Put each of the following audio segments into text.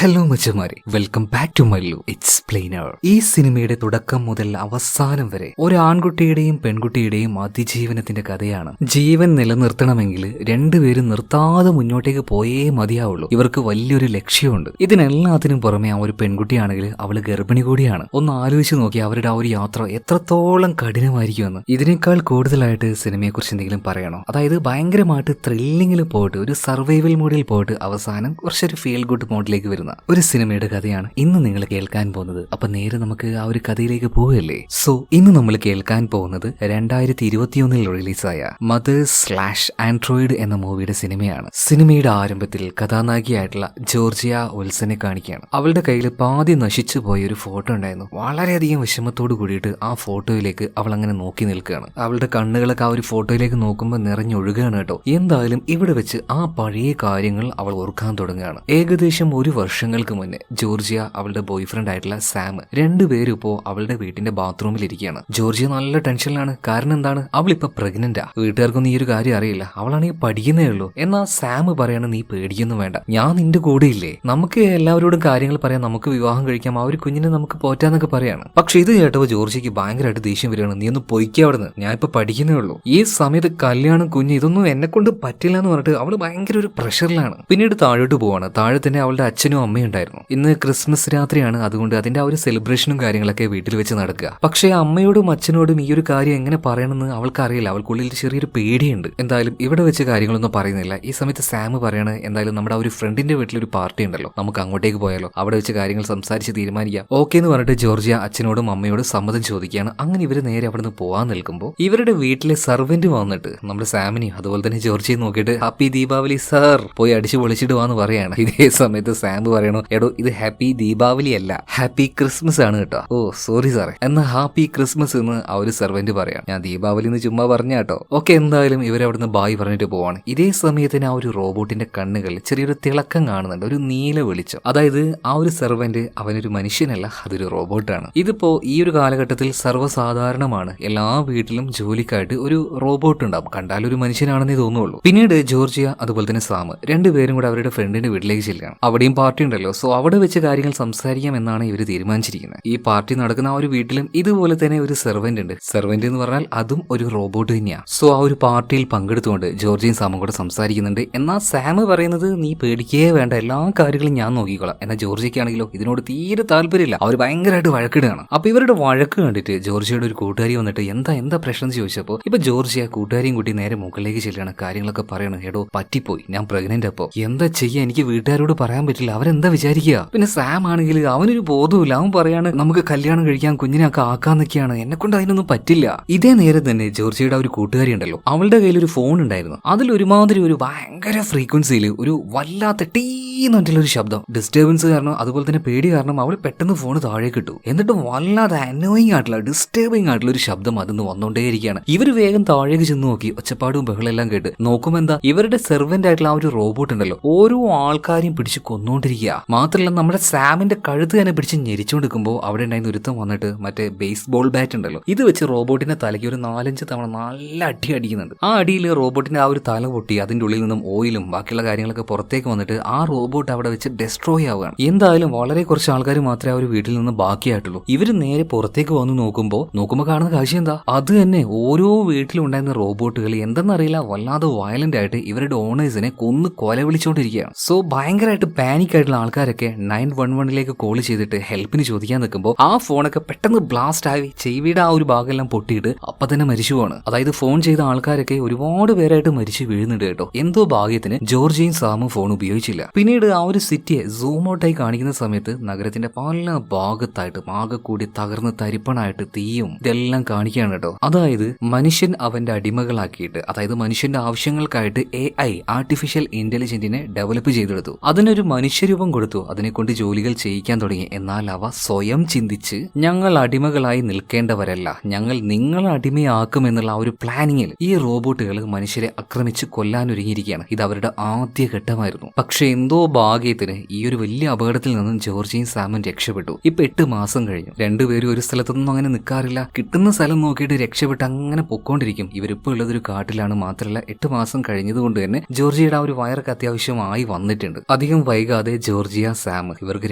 Hello മച്ചമാരെ, welcome back to Mallu explainer. ഈ സിനിമയുടെ തുടക്കം മുതൽ അവസാനം വരെ ഒരു ആൺകുട്ടിയുടെയും പെൺകുട്ടിയുടെയും അതിജീവനത്തിന്റെ കഥയാണ്. ജീവൻ നിലനിർത്തണമെങ്കിൽ രണ്ടുപേരും നിർത്താതെ മുന്നോട്ടേക്ക് പോയേ മതിയാവുള്ളൂ. ഇവർക്ക് വലിയൊരു ലക്ഷ്യമുണ്ട്. ഇതിനെല്ലാത്തിനും പുറമെ ആ ഒരു പെൺകുട്ടിയാണെങ്കിൽ അവള് ഗർഭിണി കൂടിയാണ്. ഒന്ന് ആലോചിച്ച് നോക്കി അവരുടെ ആ ഒരു യാത്ര എത്രത്തോളം കഠിനമായിരിക്കുമെന്ന്. ഇതിനേക്കാൾ കൂടുതലായിട്ട് സിനിമയെക്കുറിച്ച് എന്തെങ്കിലും പറയണോ? അതായത് ഭയങ്കരമായിട്ട് ത്രില്ലിങ്ങിൽ പോയിട്ട് ഒരു സർവൈവൽ മോഡിൽ പോയിട്ട് അവസാനം കുറച്ചൊരു ഫീൽ ഗുഡ് മോഡിലേക്ക് വരുന്ന ഒരു സിനിമയുടെ കഥയാണ് ഇന്ന് നിങ്ങൾ കേൾക്കാൻ പോകുന്നത്. അപ്പൊ നേരെ നമുക്ക് ആ ഒരു കഥയിലേക്ക് പോവുകയല്ലേ. സോ ഇന്ന് നമ്മൾ കേൾക്കാൻ പോകുന്നത് 2021 റിലീസായ മദേഴ്സ്/ആൻഡ്രോയിഡ് എന്ന മൂവിയുടെ സിനിമയാണ്. സിനിമയുടെ ആരംഭത്തിൽ കഥാനായികയായിട്ടുള്ള ജോർജിയ ഉൽസനെ കാണിക്കുകയാണ്. അവളുടെ കയ്യിൽ പാതി നശിച്ചു പോയ ഒരു ഫോട്ടോ ഉണ്ടായിരുന്നു. വളരെയധികം വിഷമത്തോട് കൂടിയിട്ട് ആ ഫോട്ടോയിലേക്ക് അവൾ അങ്ങനെ നോക്കി നിൽക്കുകയാണ്. അവളുടെ കണ്ണുകളൊക്കെ ആ ഒരു ഫോട്ടോയിലേക്ക് നോക്കുമ്പോൾ നിറഞ്ഞൊഴുകുകയാണ് കേട്ടോ. എന്തായാലും ഇവിടെ വെച്ച് ആ പഴയ കാര്യങ്ങൾ അവൾ ഓർക്കാൻ തുടങ്ങുകയാണ്. ഏകദേശം ഒരു വർഷങ്ങൾക്ക് മുന്നേ ജോർജിയ അവളുടെ ബോയ് ഫ്രണ്ട് ആയിട്ടുള്ള സാം രണ്ടുപേരും ഇപ്പോ അവളുടെ വീട്ടിന്റെ ബാത്റൂമിൽ ഇരിക്കുകയാണ്. ജോർജിയ നല്ല ടെൻഷനിലാണ്. കാരണം എന്താണ്? അവളിപ്പോ പ്രഗ്നന്റാ. വീട്ടുകാർക്കൊന്നും ഈ ഒരു കാര്യം അറിയില്ല. അവളാണെങ്കിൽ പഠിക്കുന്നേ ഉള്ളൂ. എന്നാ സാം പറയാണ്, നീ പേടിക്കൊന്നും വേണ്ട, ഞാൻ നിന്റെ കൂടെ ഇല്ലേ, നമുക്ക് എല്ലാവരോടും കാര്യങ്ങൾ പറയാം, നമുക്ക് വിവാഹം കഴിക്കാം, ആ ഒരു കുഞ്ഞിനെ നമുക്ക് പോറ്റാന്നൊക്കെ പറയാണ്. പക്ഷെ ഇത് കേട്ടപ്പോ ജോർജിയക്ക് ഭയങ്കരമായിട്ട് ദേഷ്യം വരികയാണ്. നീ ഒന്ന് പൊയ്ക്കുക അവിടുന്ന്, ഞാൻ ഇപ്പൊ പഠിക്കുന്നേ ഉള്ളൂ, ഈ സമയത്ത് കല്യാണം കുഞ്ഞ് ഇതൊന്നും എന്നെ കൊണ്ട് പറ്റില്ല എന്ന് പറഞ്ഞിട്ട് അവള് ഭയങ്കര ഒരു പ്രഷറിലാണ്. പിന്നീട് താഴോട്ട് പോവാണ്. താഴെ തന്നെ അവളുടെ അച്ഛനും അമ്മയും ഉണ്ടായിരുന്നു. ഇന്ന് ക്രിസ്മസ് രാത്രിയാണ്, അതുകൊണ്ട് അതിന്റെ ആ ഒരു സെലിബ്രേഷനും കാര്യങ്ങളൊക്കെ വീട്ടിൽ വെച്ച് നടക്കുക. പക്ഷേ അമ്മയോടും അച്ഛനോടും ഈ ഒരു കാര്യം എങ്ങനെ പറയണമെന്ന് അവൾക്ക് അറിയില്ല. അവൾക്കുള്ളിൽ ചെറിയൊരു പേടിയുണ്ട്. എന്തായാലും ഇവിടെ വെച്ച് കാര്യങ്ങളൊന്നും പറയുന്നില്ല. ഈ സമയത്ത് സാം പറയാണ്, എന്തായാലും നമ്മുടെ ആ ഒരു ഫ്രണ്ടിന്റെ വീട്ടിലൊരു പാർട്ടി ഉണ്ടല്ലോ, നമുക്ക് അങ്ങോട്ടേക്ക് പോയാലോ, അവിടെ വെച്ച് കാര്യങ്ങൾ സംസാരിച്ച് തീരുമാനിക്കാം, ഓക്കെ എന്ന് പറഞ്ഞിട്ട് ജോർജിയ അച്ഛനോടും അമ്മയോടും സമ്മതം ചോദിക്കുകയാണ്. അങ്ങനെ ഇവര് നേരെ അവിടെ നിന്ന് പോകാൻ നിൽക്കുമ്പോൾ ഇവരുടെ വീട്ടിലെ സർവന്റ് വന്നിട്ട് നമ്മുടെ സാമിനെയും അതുപോലെ തന്നെ ജോർജിയെ നോക്കിയിട്ട് ഹാപ്പി ദീപാവലി സാർ, പോയി അടിച്ചു പൊളിച്ചിട്ട് വാന്ന് പറയാണ്. ഇതേ സമയത്ത് സാം പറയണോ, എടോ ഇത് ഹാപ്പി ദീപാവലി അല്ല, ഹാപ്പി ക്രിസ്മസ് ആണ് കേട്ടോ. ഓ സോറി സാറേ, എന്നാ ഹാപ്പി ക്രിസ്മസ് എന്ന് ആ ഒരു സെർവന്റ് പറയാം. ഞാൻ ദീപാവലി എന്ന് ചുമ്മാ പറഞ്ഞ കേട്ടോ. ഓക്കെ, എന്തായാലും ഇവരവിടുന്ന് ബായ് പറഞ്ഞിട്ട് പോവാണ്. ഇതേ സമയത്തിന് ആ ഒരു റോബോട്ടിന്റെ കണ്ണുകൾ ചെറിയൊരു തിളക്കം കാണുന്നുണ്ട്, ഒരു നീല വെളിച്ചം. അതായത് ആ ഒരു സെർവന്റ് അവനൊരു മനുഷ്യനല്ല, അതൊരു റോബോട്ടാണ്. ഇതിപ്പോ ഈ ഒരു കാലഘട്ടത്തിൽ സർവ്വസാധാരണമാണ്. എല്ലാ വീട്ടിലും ജോലിക്കായിട്ട് ഒരു റോബോട്ട് ഉണ്ടാവും. കണ്ടാൽ ഒരു മനുഷ്യനാണെന്നേ തോന്നുള്ളൂ. പിന്നീട് ജോർജിയ അതുപോലെ തന്നെ സാം രണ്ടുപേരും കൂടെ അവരുടെ ഫ്രണ്ടിന്റെ വീട്ടിലേക്ക് ചെല്ലുകയാണ്. അവിടെയും പാർട്ടി ഉണ്ടല്ലോ. സോ അവിടെ വെച്ച് കാര്യങ്ങൾ സംസാരിക്കാം എന്നാണ് ഇവർ തീരുമാനിച്ചിരിക്കുന്നത്. ഈ പാർട്ടി നടക്കുന്ന ആ ഒരു വീട്ടിലും ഇതുപോലെ തന്നെ ഒരു സെർവന്റ് ഉണ്ട്. സെർവന്റ് എന്ന് പറഞ്ഞാൽ അതും ഒരു റോബോട്ട് തന്നെയാണ്. സോ ആ ഒരു പാർട്ടിയിൽ പങ്കെടുത്തുകൊണ്ട് ജോർജിയും സാമും കൂടെ സംസാരിക്കുന്നുണ്ട്. എന്നാൽ സാം പറയുന്നത്, നീ പേടിക്കേ വേണ്ട, എല്ലാ കാര്യങ്ങളും ഞാൻ നോക്കിക്കോളാം. എന്നാൽ ജോർജിക്കാണെങ്കിലോ ഇതിനോട് തീരെ താല്പര്യമില്ല. അവർ ഭയങ്കരമായിട്ട് വഴക്കിടുകയാണ്. അപ്പൊ ഇവരുടെ വഴക്ക് കണ്ടിട്ട് ജോർജിയുടെ ഒരു കൂട്ടുകാരി വന്നിട്ട് എന്താ പ്രശ്നം എന്ന് ചോദിച്ചപ്പോൾ ഇപ്പൊ ജോർജിയ കൂട്ടുകാരിയും കൂട്ടി നേരെ മുകളിലേക്ക് ചെല്ലുകയാണ്. കാര്യങ്ങളൊക്കെ പറയണം. എടോ പറ്റിപ്പോയി, ഞാൻ പ്രഗ്നന്റ്. അപ്പോ എന്താ ചെയ്യാ, എനിക്ക് വീട്ടുകാരോട് പറയാൻ പറ്റില്ല, അവരെന്താ വിചാരിക്കുക. പിന്നെ സാം ആണെങ്കിൽ അവനൊരു ബോധമില്ല. അവൻ പറയാണ്, നമുക്ക് കല്യാണം കഴിക്കാൻ, കുഞ്ഞിനൊക്കെ ആക്കാന്നൊക്കെയാണ്, എന്നെ കൊണ്ട് അതിനൊന്നും പറ്റില്ല. ഇതേ നേരം തന്നെ ജോർജിയുടെ ഒരു കൂട്ടുകാരി ഉണ്ടല്ലോ, അവളുടെ കയ്യിൽ ഒരു ഫോൺ ഉണ്ടായിരുന്നു. അതിൽ ഒരുമാതിരി ഒരു ഭയങ്കര ഫ്രീക്വൻസിയിൽ ഒരു വല്ലാത്ത ടീന്നുള്ളൊരു ശബ്ദം. ഡിസ്റ്റർബൻസ് കാരണം അതുപോലെ തന്നെ പേടി കാരണം അവൾ പെട്ടെന്ന് ഫോൺ താഴേക്ക് ഇട്ടു. എന്നിട്ട് വല്ലാതെ അനോയിങ് ആയിട്ടുള്ള ഡിസ്റ്റർബിങ് ആയിട്ടുള്ള ഒരു ശബ്ദം അതിന്ന് വന്നുകൊണ്ടേയിരിക്കുകയാണ്. ഇവര് വേഗം താഴേക്ക് ചെന്ന് നോക്കി. ഒച്ചപ്പാടും ബഹളെല്ലാം കേട്ട് നോക്കുമ്പോ എന്താ, ഇവരുടെ സെർവന്റ് ആയിട്ടുള്ള ആ ഒരു റോബോട്ട് ഉണ്ടല്ലോ ഓരോ ആൾക്കാരെയും പിടിച്ച് കൊന്നുകൊണ്ടിരിക്കുക. മാത്രമല്ല നമ്മുടെ സാമിന്റെ കഴുത്ത് തന്നെ പിടിച്ച് ഞെരിച്ചുകൊണ്ടിരിക്കുമ്പോൾ അവിടെ ഉണ്ടായിരുന്ന ഒരുത്തം വന്നിട്ട് മറ്റേ ബേസ്ബോൾ ബാറ്റ് ഉണ്ടല്ലോ ഇത് വെച്ച് റോബോട്ടിന്റെ തലയ്ക്ക് ഒരു 4-5 തവണ നല്ല അടി അടിക്കുന്നുണ്ട്. ആ അടിയിൽ റോബോട്ടിന്റെ ആ ഒരു തല പൊട്ടി അതിന്റെ ഉള്ളിൽ നിന്നും ഓയിലും ബാക്കിയുള്ള കാര്യങ്ങളൊക്കെ പുറത്തേക്ക് വന്നിട്ട് ആ റോബോട്ട് അവിടെ വെച്ച് ഡെസ്ട്രോയ് ആവുകയാണ്. എന്തായാലും വളരെ കുറച്ച് ആൾക്കാർ മാത്രമേ ആ ഒരു വീട്ടിൽ നിന്ന് ബാക്കിയായിട്ടുള്ളൂ. ഇവര് നേരെ പുറത്തേക്ക് വന്ന് നോക്കുമ്പോൾ കാണുന്ന കാഴ്ച എന്താ, അത് തന്നെ ഓരോ വീട്ടിലും ഉണ്ടായിരുന്ന റോബോട്ടുകൾ എന്തെന്നറിയില്ല വല്ലാതെ വയലന്റ് ആയിട്ട് ഇവരുടെ ഓണേഴ്സിനെ കൊന്ന് കൊല വിളിച്ചുകൊണ്ടിരിക്കുകയാണ്. സോ ഭയങ്കരമായിട്ട് പാനിക് ആയിട്ടുള്ള ആൾക്കാരൊക്കെ 911 കോൾ ചെയ്തിട്ട് ഹെൽപ്പിന് ചോദിക്കാൻ നിൽക്കുമ്പോൾ ആ ഫോണൊക്കെ പെട്ടെന്ന് ബ്ലാസ്റ്റ് ആയി ചെവിയുടെ ആ ഒരു ഭാഗമെല്ലാം പൊട്ടിയിട്ട് അപ്പൊ തന്നെ മരിച്ചു പോവാണ്. അതായത് ഫോൺ ചെയ്ത ആൾക്കാരൊക്കെ ഒരുപാട് പേരായിട്ട് മരിച്ചു വീഴുന്നുണ്ട് കേട്ടോ. എന്തോ ഭാഗ്യത്തിന് ജോർജിയും സാമും ഫോൺ ഉപയോഗിച്ചില്ല. പിന്നീട് ആ ഒരു സിറ്റിയെ സൂം ഔട്ടായി കാണിക്കുന്ന സമയത്ത് നഗരത്തിന്റെ പല ഭാഗത്തായിട്ട് ആകെ കൂടി തകർന്ന് തരിപ്പണായിട്ട് തീയും ഇതെല്ലാം കാണിക്കുകയാണ് കേട്ടോ. അതായത് മനുഷ്യൻ അവന്റെ അടിമകളാക്കിയിട്ട്, അതായത് മനുഷ്യന്റെ ആവശ്യങ്ങൾക്കായിട്ട് AI ആർട്ടിഫിഷ്യൽ ഇന്റലിജന്റിനെ ഡെവലപ്പ് ചെയ്തെടുത്തു. അതിനൊരു മനുഷ്യരൂപം കൊടുത്തു, അതിനെ കൊണ്ട് ജോലികൾ ചെയ്യിക്കാൻ തുടങ്ങി. എന്നാൽ അവ സ്വയം ചിന്തിച്ച് ഞങ്ങൾ അടിമകളായി നിൽക്കേണ്ടവരല്ല, ഞങ്ങൾ നിങ്ങളെ അടിമയാക്കുമെന്നുള്ള ആ ഒരു പ്ലാനിങ്ങിൽ ഈ റോബോട്ടുകൾ മനുഷ്യരെ ആക്രമിച്ച് കൊല്ലാനൊരുങ്ങിയിരിക്കുകയാണ്. ഇത് അവരുടെ ആദ്യ ഘട്ടമായിരുന്നു. പക്ഷെ എന്തോ ഭാഗ്യത്തിന് ഈ ഒരു വലിയ അപകടത്തിൽ നിന്നും ജോർജിയും സാമും രക്ഷപ്പെട്ടു. ഇപ്പൊ 8 മാസം കഴിഞ്ഞു. രണ്ടുപേരും ഒരു സ്ഥലത്തൊന്നും അങ്ങനെ നിൽക്കാറില്ല. കിട്ടുന്ന സ്ഥലം നോക്കിയിട്ട് രക്ഷപ്പെട്ട് അങ്ങനെ പൊക്കോണ്ടിരിക്കും. ഇവരിപ്പോ ഉള്ളതൊരു കാട്ടിലാണ്. മാത്രമല്ല 8 മാസം കഴിഞ്ഞതുകൊണ്ട് തന്നെ ജോർജിയുടെ ആ ഒരു വയറൊക്കെ അത്യാവശ്യമായി വന്നിട്ടുണ്ട്. അധികം വൈകാതെ ജോർജിയ, സാം ഇവർക്ക്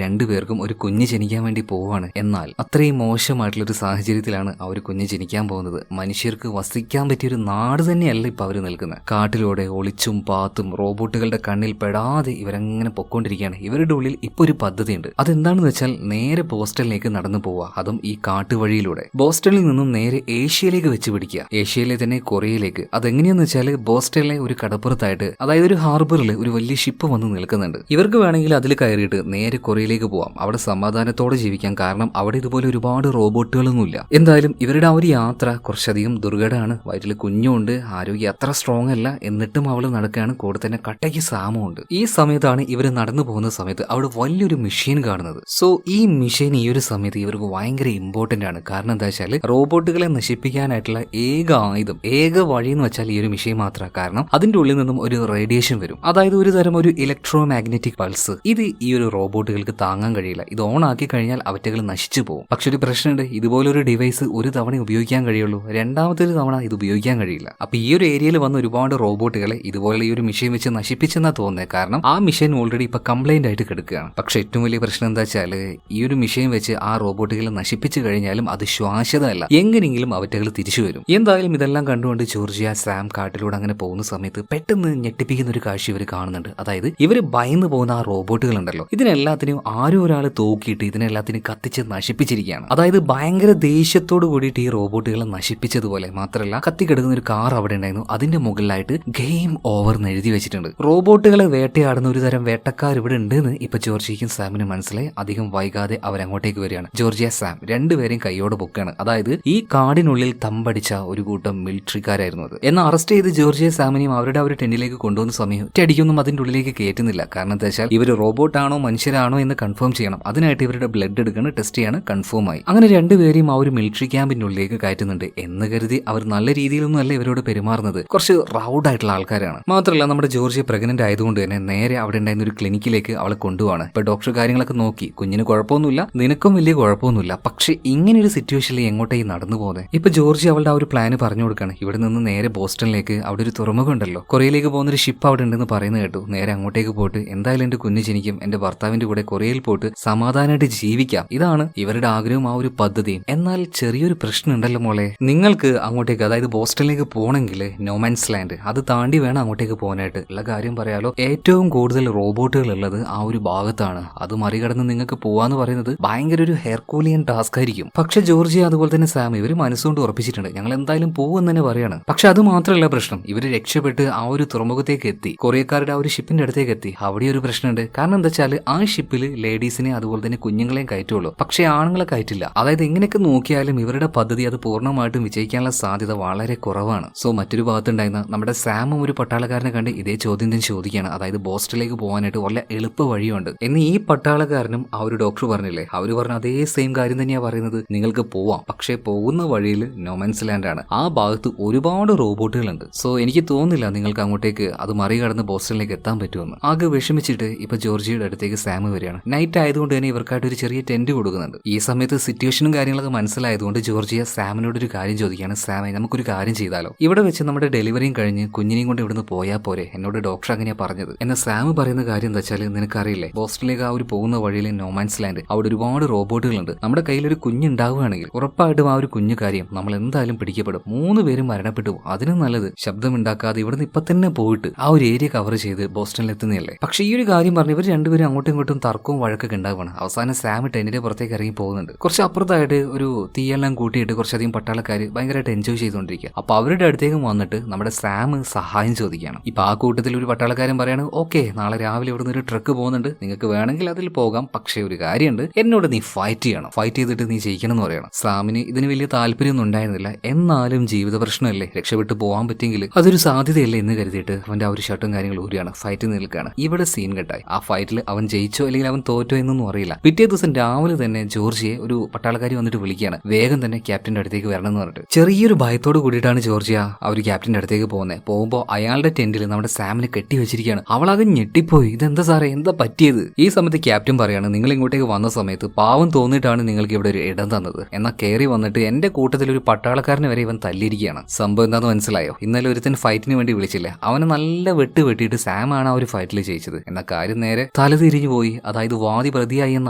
രണ്ടുപേർക്കും ഒരു കുഞ്ഞ് ജനിക്കാൻ വേണ്ടി പോവാണ്. എന്നാൽ അത്രയും മോശമായിട്ടുള്ള ഒരു സാഹചര്യത്തിലാണ് ആ ഒരു കുഞ്ഞ് ജനിക്കാൻ പോകുന്നത്. മനുഷ്യർക്ക് വസിക്കാൻ പറ്റിയൊരു നാട് തന്നെയല്ല ഇപ്പൊ അവര് നിൽക്കുന്നത്. കാട്ടിലൂടെ ഒളിച്ചും പാത്തും റോബോട്ടുകളുടെ കണ്ണിൽ പെടാതെ ഇവരങ്ങനെ പൊക്കോണ്ടിരിക്കുകയാണ്. ഇവരുടെ ഉള്ളിൽ ഇപ്പൊ ഒരു പദ്ധതിയുണ്ട്. അതെന്താണെന്ന് വെച്ചാൽ നേരെ ബോസ്റ്റണിലേക്ക് നടന്നു പോവുക, അതും ഈ കാട്ടുവഴിയിലൂടെ. ബോസ്റ്റണിൽ നിന്നും നേരെ ഏഷ്യയിലേക്ക് വെച്ച് പിടിക്കുക, ഏഷ്യയിലെ തന്നെ കൊറിയയിലേക്ക്. അതെങ്ങനെയാന്ന് വെച്ചാൽ ബോസ്റ്റണിലെ ഒരു കടപ്പുറത്തായിട്ട്, അതായത് ഒരു ഹാർബറിൽ ഒരു വലിയ ഷിപ്പ് വന്ന് നിൽക്കുന്നുണ്ട്. ഇവർക്ക് വേണമെങ്കിൽ അതിൽ കയറിയിട്ട് നേരെ കൊറിയയിലേക്ക് പോവാം, അവിടെ സമാധാനത്തോടെ ജീവിക്കാം. കാരണം അവിടെ ഇതുപോലെ ഒരുപാട് റോബോട്ടുകളൊന്നുമില്ല. എന്തായാലും ഇവരുടെ ആ ഒരു യാത്ര കുറച്ചധികം ദുർഘടമാണ്. വയറ്റിൽ കുഞ്ഞുണ്ട്, ആരോഗ്യം അത്ര സ്ട്രോങ് അല്ല, എന്നിട്ടും അവള് നടക്കുകയാണ്. കൂടെ തന്നെ കട്ടയ്ക്ക് സാമുണ്ട്. ഈ സമയത്താണ് ഇവര് നടന്നു പോകുന്ന സമയത്ത് അവിടെ വലിയൊരു മെഷീൻ കാണുന്നത്. സോ ഈ മെഷീൻ ഈ ഒരു സമയത്ത് ഇവർക്ക് ഭയങ്കര ഇമ്പോർട്ടന്റ് ആണ്. കാരണം എന്താ വെച്ചാൽ റോബോട്ടുകളെ നശിപ്പിക്കാനായിട്ടുള്ള ഏക ആയുധം, ഏക വഴി എന്ന് വെച്ചാൽ ഈ ഒരു മെഷീൻ മാത്രമാണ്. കാരണം അതിന്റെ ഉള്ളിൽ നിന്നും ഒരു റേഡിയേഷൻ വരും, അതായത് ഒരു തരം ഒരു ഇലക്ട്രോ മാഗ്നറ്റിക് പൾസ്. ഇത് ഈ ഒരു റോബോട്ടുകൾക്ക് താങ്ങാൻ കഴിയില്ല. ഇത് ഓൺ ആക്കി കഴിഞ്ഞാൽ അവറ്റകൾ നശിച്ചു പോകും. പക്ഷെ ഒരു പ്രശ്നമുണ്ട്, ഇതുപോലൊരു ഡിവൈസ് ഒരു തവണ ഉപയോഗിക്കാൻ കഴിയുള്ളൂ, രണ്ടാമത്തെ ഒരു തവണ ഇത് ഉപയോഗിക്കാൻ കഴിയില്ല. അപ്പൊ ഈ ഒരു ഏരിയയിൽ വന്ന ഒരുപാട് റോബോട്ടുകളെ ഇതുപോലെ ഈ ഒരു മെഷീൻ വെച്ച് നശിപ്പിച്ചെന്നാ തോന്നുന്നത്. കാരണം ആ മെഷീൻ ഓൾറെഡി ഇപ്പൊ കംപ്ലൈന്റ് ആയിട്ട് കിടക്കുകയാണ്. പക്ഷെ ഏറ്റവും വലിയ പ്രശ്നം എന്താ വെച്ചാൽ ഈ ഒരു മെഷീൻ വെച്ച് ആ റോബോട്ടുകളെ നശിപ്പിച്ചു കഴിഞ്ഞാലും അത് ശ്വാസതയല്ല, എങ്ങനെയെങ്കിലും അവറ്റകൾ തിരിച്ചു വരും. എന്തായാലും ഇതെല്ലാം കണ്ടുകൊണ്ട് ജോർജിയ, സാം കാട്ടിലൂടെ അങ്ങനെ പോകുന്ന സമയത്ത് പെട്ടെന്ന് ഞെട്ടിപ്പിക്കുന്ന ഒരു കാഴ്ച ഇവർ കാണുന്നുണ്ട്. അതായത് ഇവര് ഭയന്ന് പോകുന്ന ആ റോബോട്ടുകൾ ഉണ്ടല്ലോ, ഇതിനെല്ലാത്തിനും ആരും ഒരാൾ തൂക്കിയിട്ട് ഇതിനെല്ലാത്തിനും കത്തിച്ച് നശിപ്പിച്ചിരിക്കുകയാണ്. അതായത് ഭയങ്കര ദേഷ്യത്തോട് കൂടിയിട്ട് ഈ റോബോട്ടുകളെ നശിപ്പിച്ചതുപോലെ. മാത്രമല്ല കത്തിക്കെടുക്കുന്ന ഒരു കാർ അവിടെ ഉണ്ടായിരുന്നു, അതിന്റെ മുകളിലായിട്ട് ഗെയിം ഓവർ എന്ന് എഴുതി വെച്ചിട്ടുണ്ട്. റോബോട്ടുകളെ വേട്ടയാടുന്ന ഒരു തരം വേട്ടക്കാർ ഇവിടെ ഉണ്ടെന്ന് ഇപ്പൊ ജോർജിയയ്ക്കും സാമിനും മനസ്സിലായി. അധികം വൈകാതെ അവരങ്ങോട്ടേക്ക് വരികയാണ്. ജോർജിയ, സാം രണ്ടുപേരെയും കൈയോടെ പൊക്കാണ്. അതായത് ഈ കാടിനുള്ളിൽ തമ്പടിച്ച ഒരു കൂട്ടം മിലിറ്ററിക്കാരായിരുന്നു അത്. എന്നാൽ അറസ്റ്റ് ചെയ്ത് ജോർജിയ, സാമിനെയും അവരുടെ ആ ഒരു ടെന്റിലേക്ക് കൊണ്ടുവന്ന സമയം ഒറ്റയടിക്കൊന്നും അതിന്റെ ഉള്ളിലേക്ക് കയറ്റുന്നില്ല. കാരണം എന്താ വെച്ചാൽ ഇവർ റോബോട്ടാണോ മനുഷ്യരാണോ എന്ന് കൺഫേം ചെയ്യണം. അതിനായിട്ട് ഇവരുടെ ബ്ലഡ് എടുക്കണം, ടെസ്റ്റ് ചെയ്യണം, കൺഫേം ആയി. അങ്ങനെ രണ്ടുപേരെയും ആ ഒരു മിലിറ്ററി ക്യാമ്പിന്റെ ഉള്ളിലേക്ക് കയറ്റുന്നുണ്ട്. എന്ന് കരുതി അവർ നല്ല രീതിയിലൊന്നും അല്ല ഇവരോട് പെരുമാറുന്നത്. കുറച്ച് റൗഡായിട്ടുള്ള ആൾക്കാരാണ്. മാത്രമല്ല നമ്മുടെ ജോർജിയ പ്രഗ്നന്റ് ആയതുകൊണ്ട് തന്നെ നേരെ അവിടെ ഉണ്ടായിരുന്ന ഒരു ക്ലിനിക്കിലേക്ക് അവളെ കൊണ്ടുപോവാണ്. ഇപ്പൊ ഡോക്ടർ കാര്യങ്ങളൊക്കെ നോക്കി, കുഞ്ഞിന് കുഴപ്പമൊന്നുമില്ല, നിനക്കും വലിയ കുഴപ്പമൊന്നുമില്ല. പക്ഷെ ഇങ്ങനെ ഒരു സിറ്റുവേഷനിൽ എങ്ങോട്ടേ നടന്നു പോകുന്നത്? ഇപ്പൊ ജോർജിയ അവളുടെ ആ ഒരു പ്ലാന് പറഞ്ഞു കൊടുക്കുകയാണ്. ഇവിടെ നിന്ന് നേരെ ബോസ്റ്റണിലേക്ക്, അവിടെ ഒരു തുറമുഖം ഉണ്ടല്ലോ, കൊറിയയിലേക്ക് പോകുന്ന ഒരു ഷിപ്പ് അവിടെ ഉണ്ടെന്ന് പറയുന്നത് കേട്ടു. നേരെ അങ്ങോട്ടേക്ക് പോയിട്ട് എന്തായാലും എന്റെ കുഞ്ഞ് ജനിക്കും, എന്റെ ഭർത്താവിന്റെ കൂടെ കൊറിയയിൽ പോയിട്ട് സമാധാനമായിട്ട് ജീവിക്കാം. ഇതാണ് ഇവരുടെ ആഗ്രഹവും ആ ഒരു പദ്ധതിയും. എന്നാൽ ചെറിയൊരു പ്രശ്നം ഉണ്ടല്ലോ മോളെ, നിങ്ങൾക്ക് അങ്ങോട്ടേക്ക്, അതായത് ബോസ്റ്റണിലേക്ക് പോകണമെങ്കിൽ നോമാൻസ് ലാൻഡ് അത് താണ്ടി വേണം അങ്ങോട്ടേക്ക് പോകാനായിട്ട്. ഉള്ള കാര്യം പറയാലോ, ഏറ്റവും കൂടുതൽ റോബോട്ടുകൾ ഉള്ളത് ആ ഒരു ഭാഗത്താണ്. അത് മറികടന്ന് നിങ്ങൾക്ക് പോവാന്ന് പറയുന്നത് ഭയങ്കര ഒരു ഹെർക്കൂലിയൻ ടാസ്ക് ആയിരിക്കും. പക്ഷെ ജോർജിയ അതുപോലെ തന്നെ സാം ഇവര് മനസ്സുകൊണ്ട് ഉറപ്പിച്ചിട്ടുണ്ട്, ഞങ്ങൾ എന്തായാലും പോകുമെന്ന് തന്നെ പറയാണ്. പക്ഷെ അത് മാത്രമല്ല പ്രശ്നം, ഇവര് രക്ഷപ്പെട്ട് ആ ഒരു തുറമുഖത്തേക്ക് എത്തി, കൊറിയക്കാരുടെ ആ ഒരു ഷിപ്പിന്റെ അടുത്തേക്ക് എത്തി. അവിടെ ഒരു പ്രശ്നമുണ്ട്. കാരണം എന്താ വെച്ചാൽ ആ ഷിപ്പിൽ ലേഡീസിനെ അതുപോലെ തന്നെ കുഞ്ഞുങ്ങളെയും കയറ്റുള്ളൂ, പക്ഷെ ആണുങ്ങളെ കയറ്റില്ല. അതായത് എങ്ങനെയൊക്കെ നോക്കിയാലും ഇവരുടെ പദ്ധതി അത് പൂർണ്ണമായിട്ടും വിജയിക്കാനുള്ള സാധ്യത വളരെ കുറവാണ്. സോ മറ്റൊരു ഭാഗത്തുണ്ടായിരുന്ന നമ്മുടെ സാമും ഒരു പട്ടാളക്കാരനെ കണ്ട് ഇതേ ചോദ്യം തന്നെ ചോദിക്കുകയാണ്. അതായത് ബോസ്റ്റണിലേക്ക് പോകാനായിട്ട് വളരെ എളുപ്പ വഴിയുണ്ട് എന്ന് ഈ പട്ടാളക്കാരനും ആ ഒരു ഡോക്ടർ പറഞ്ഞില്ലേ, അവര് പറഞ്ഞ അതേ സെയിം കാര്യം തന്നെയാ പറയുന്നത്. നിങ്ങൾക്ക് പോവാം, പക്ഷെ പോകുന്ന വഴിയിൽ നോമാൻസ് ലാൻഡ് ആണ്, ആ ഭാഗത്ത് ഒരുപാട് റോബോട്ടുകളുണ്ട്. സോ എനിക്ക് തോന്നുന്നില്ല നിങ്ങൾക്ക് അങ്ങോട്ടേക്ക് അത് മറികടന്ന് ബോസ്റ്റണിലേക്ക് എത്താൻ പറ്റുമെന്ന്. ആകെ വിഷമിച്ചിട്ട് ഇപ്പൊ ജോർജിയുടെ അടുത്തേക്ക് സാം വരികയാണ്. നൈറ്റ് ആയതുകൊണ്ട് തന്നെ ഇവർക്കായിട്ട് ഒരു ചെറിയ ടെന്റ് കൊടുക്കുന്നുണ്ട്. ഈ സമയത്ത് സിറ്റുവേഷനും കാര്യങ്ങളൊക്കെ മനസ്സിലായതുകൊണ്ട് ജോർജിയ സാമിനോട് ഒരു കാര്യം ചോദിക്കുകയാണ്. സാമേ, നമുക്കൊരു കാര്യം ചെയ്താലോ? ഇവിടെ വെച്ച് നമ്മുടെ ഡെലിവറിയും കഴിഞ്ഞ് കുഞ്ഞിനെയും കൊണ്ട് ഇവിടുന്ന് പോയാൽ പോരെ? എന്നോട് ഡോക്ടർ അങ്ങനെയാ പറഞ്ഞത്. എന്നാൽ സാം പറയുന്ന കാര്യം എന്താ വെച്ചാൽ, നിനക്കറിയില്ലേ ബോസ്റ്റണിലേക്ക് ആ ഒരു പോകുന്ന വഴിയിൽ നോമാൻസ് ലാൻഡ് അവിടെ ഒരുപാട് റോബോട്ടുകളുണ്ട്. നമ്മുടെ കയ്യിൽ ഒരു കുഞ്ഞുണ്ടാവുകയാണെങ്കിൽ ഉറപ്പായിട്ടും ആ ഒരു കുഞ്ഞു കാര്യം നമ്മൾ എന്തായാലും പിടിക്കപ്പെടും. 3 പേരും മരണപ്പെട്ടു. അതിനും നല്ലത് ശബ്ദമുണ്ടാക്കാതെ ഇവിടുന്ന് ഇപ്പൊ തന്നെ പോയിട്ട് ആ ഒരു ഏരിയ കവർ ചെയ്ത് ബോസ്റ്റണിൽ എത്തുന്നതല്ലേ. പക്ഷെ ഈ ഒരു കാര്യം പറഞ്ഞ് ഇവർ രണ്ടുപേരും അങ്ങോട്ടും ഇങ്ങോട്ടും തർക്കവും വഴക്കൊക്കെ ഉണ്ടാവുകയാണ്. അവസാനം സാം ടെന്റിന്റെ പുറത്തേക്ക് ഇറങ്ങി പോകുന്നുണ്ട്. കുറച്ച് അപ്പുറത്തായിട്ട് ഒരു തീയെല്ലാം കൂട്ടിയിട്ട് കുറച്ചധികം പട്ടാളക്കാർ ഭയങ്കരമായിട്ട് എൻജോയ് ചെയ്തുകൊണ്ടിരിക്കുക. അപ്പൊ അവരുടെ അടുത്തേക്ക് വന്നിട്ട് നമ്മുടെ സാം സഹായം ചോദിക്കുകയാണ്. ഇപ്പൊ ആ കൂട്ടത്തിൽ ഒരു പട്ടാളക്കാരൻ പറയാണ്, ഓക്കെ, നാളെ രാവിലെ ഇവിടുന്ന് ഒരു ട്രക്ക് പോകുന്നുണ്ട്, നിങ്ങൾക്ക് വേണമെങ്കിൽ അതിൽ പോകാം. പക്ഷെ ഒരു കാര്യമുണ്ട്, എന്നോട് നീ ഫൈറ്റ് ചെയ്യണം, ഫൈറ്റ് ചെയ്തിട്ട് നീ ജയിക്കണം എന്ന് പറയണം. സാമിന് ഇതിന് വലിയ താല്പര്യമൊന്നും ഉണ്ടായിരുന്നില്ല. എന്നാലും ജീവിത പ്രശ്നമല്ലേ, രക്ഷപ്പെട്ട് പോകാൻ പറ്റിയെങ്കിൽ അതൊരു സാധ്യതയല്ലേ എന്ന് കരുതിയിട്ട് അവന്റെ ആ ഒരു ഷർട്ടും കാര്യങ്ങളും ഊരിയാണ്, ഫൈറ്റ് നിൽക്കുകയാണ്. ഇവിടെ സീൻ കെട്ടായി. ആ ഫൈറ്റിൽ അവൻ ജയിച്ചോ അല്ലെങ്കിൽ അവൻ തോറ്റോ എന്നൊന്നും അറിയില്ല. പിറ്റേ ദിവസം രാവിലെ തന്നെ ജോർജിയെ ഒരു പട്ടാളക്കാരി വന്നിട്ട് വിളിക്കുകയാണ്, വേഗം തന്നെ ക്യാപ്റ്റന്റെ അടുത്തേക്ക് വരണം എന്ന് പറഞ്ഞിട്ട്. ചെറിയൊരു ഭയത്തോട് കൂടിയിട്ടാണ് ജോർജിയ ആ ഒരു ക്യാപ്റ്റന്റെ അടുത്തേക്ക് പോകുന്നത്. പോകുമ്പോൾ അയാളുടെ ടെന്റിൽ നമ്മുടെ സാമിനെ കെട്ടി വെച്ചിരിക്കുകയാണ്. അവളാകെ ഞെട്ടിപ്പോയി. ഇതെന്താ സാറേ, എന്താ പറ്റിയത്? ഈ സമയത്ത് ക്യാപ്റ്റൻ പറയാണ്, നിങ്ങൾ ഇങ്ങോട്ടേക്ക് വന്ന സമയത്ത് പാവം തോന്നിയിട്ടാണ് നിങ്ങൾക്ക് ഇവിടെ ഒരു ഇടം തന്നത്. എന്നാൽ കയറി വന്നിട്ട് എന്റെ കൂട്ടത്തിൽ ഒരു പട്ടാളക്കാരനെ വരെ ഇവൻ തല്ലിയിരിക്കുകയാണ്. സംഭവം എന്താണെന്ന് മനസ്സിലായോ? ഇന്നലെ ഒരുത്തൻ ഫൈറ്റിന് വേണ്ടി വിളിച്ചില്ല, അവനെ നല്ല വെട്ടിയിട്ട് സാം ആണ് ആ ഒരു ഫൈറ്റിൽ ജയിച്ചത്. എന്നാൽ കാര്യം നേരെ തലതിരിഞ്ഞു പോയി, അതായത് വാദി പ്രതിയായി എന്ന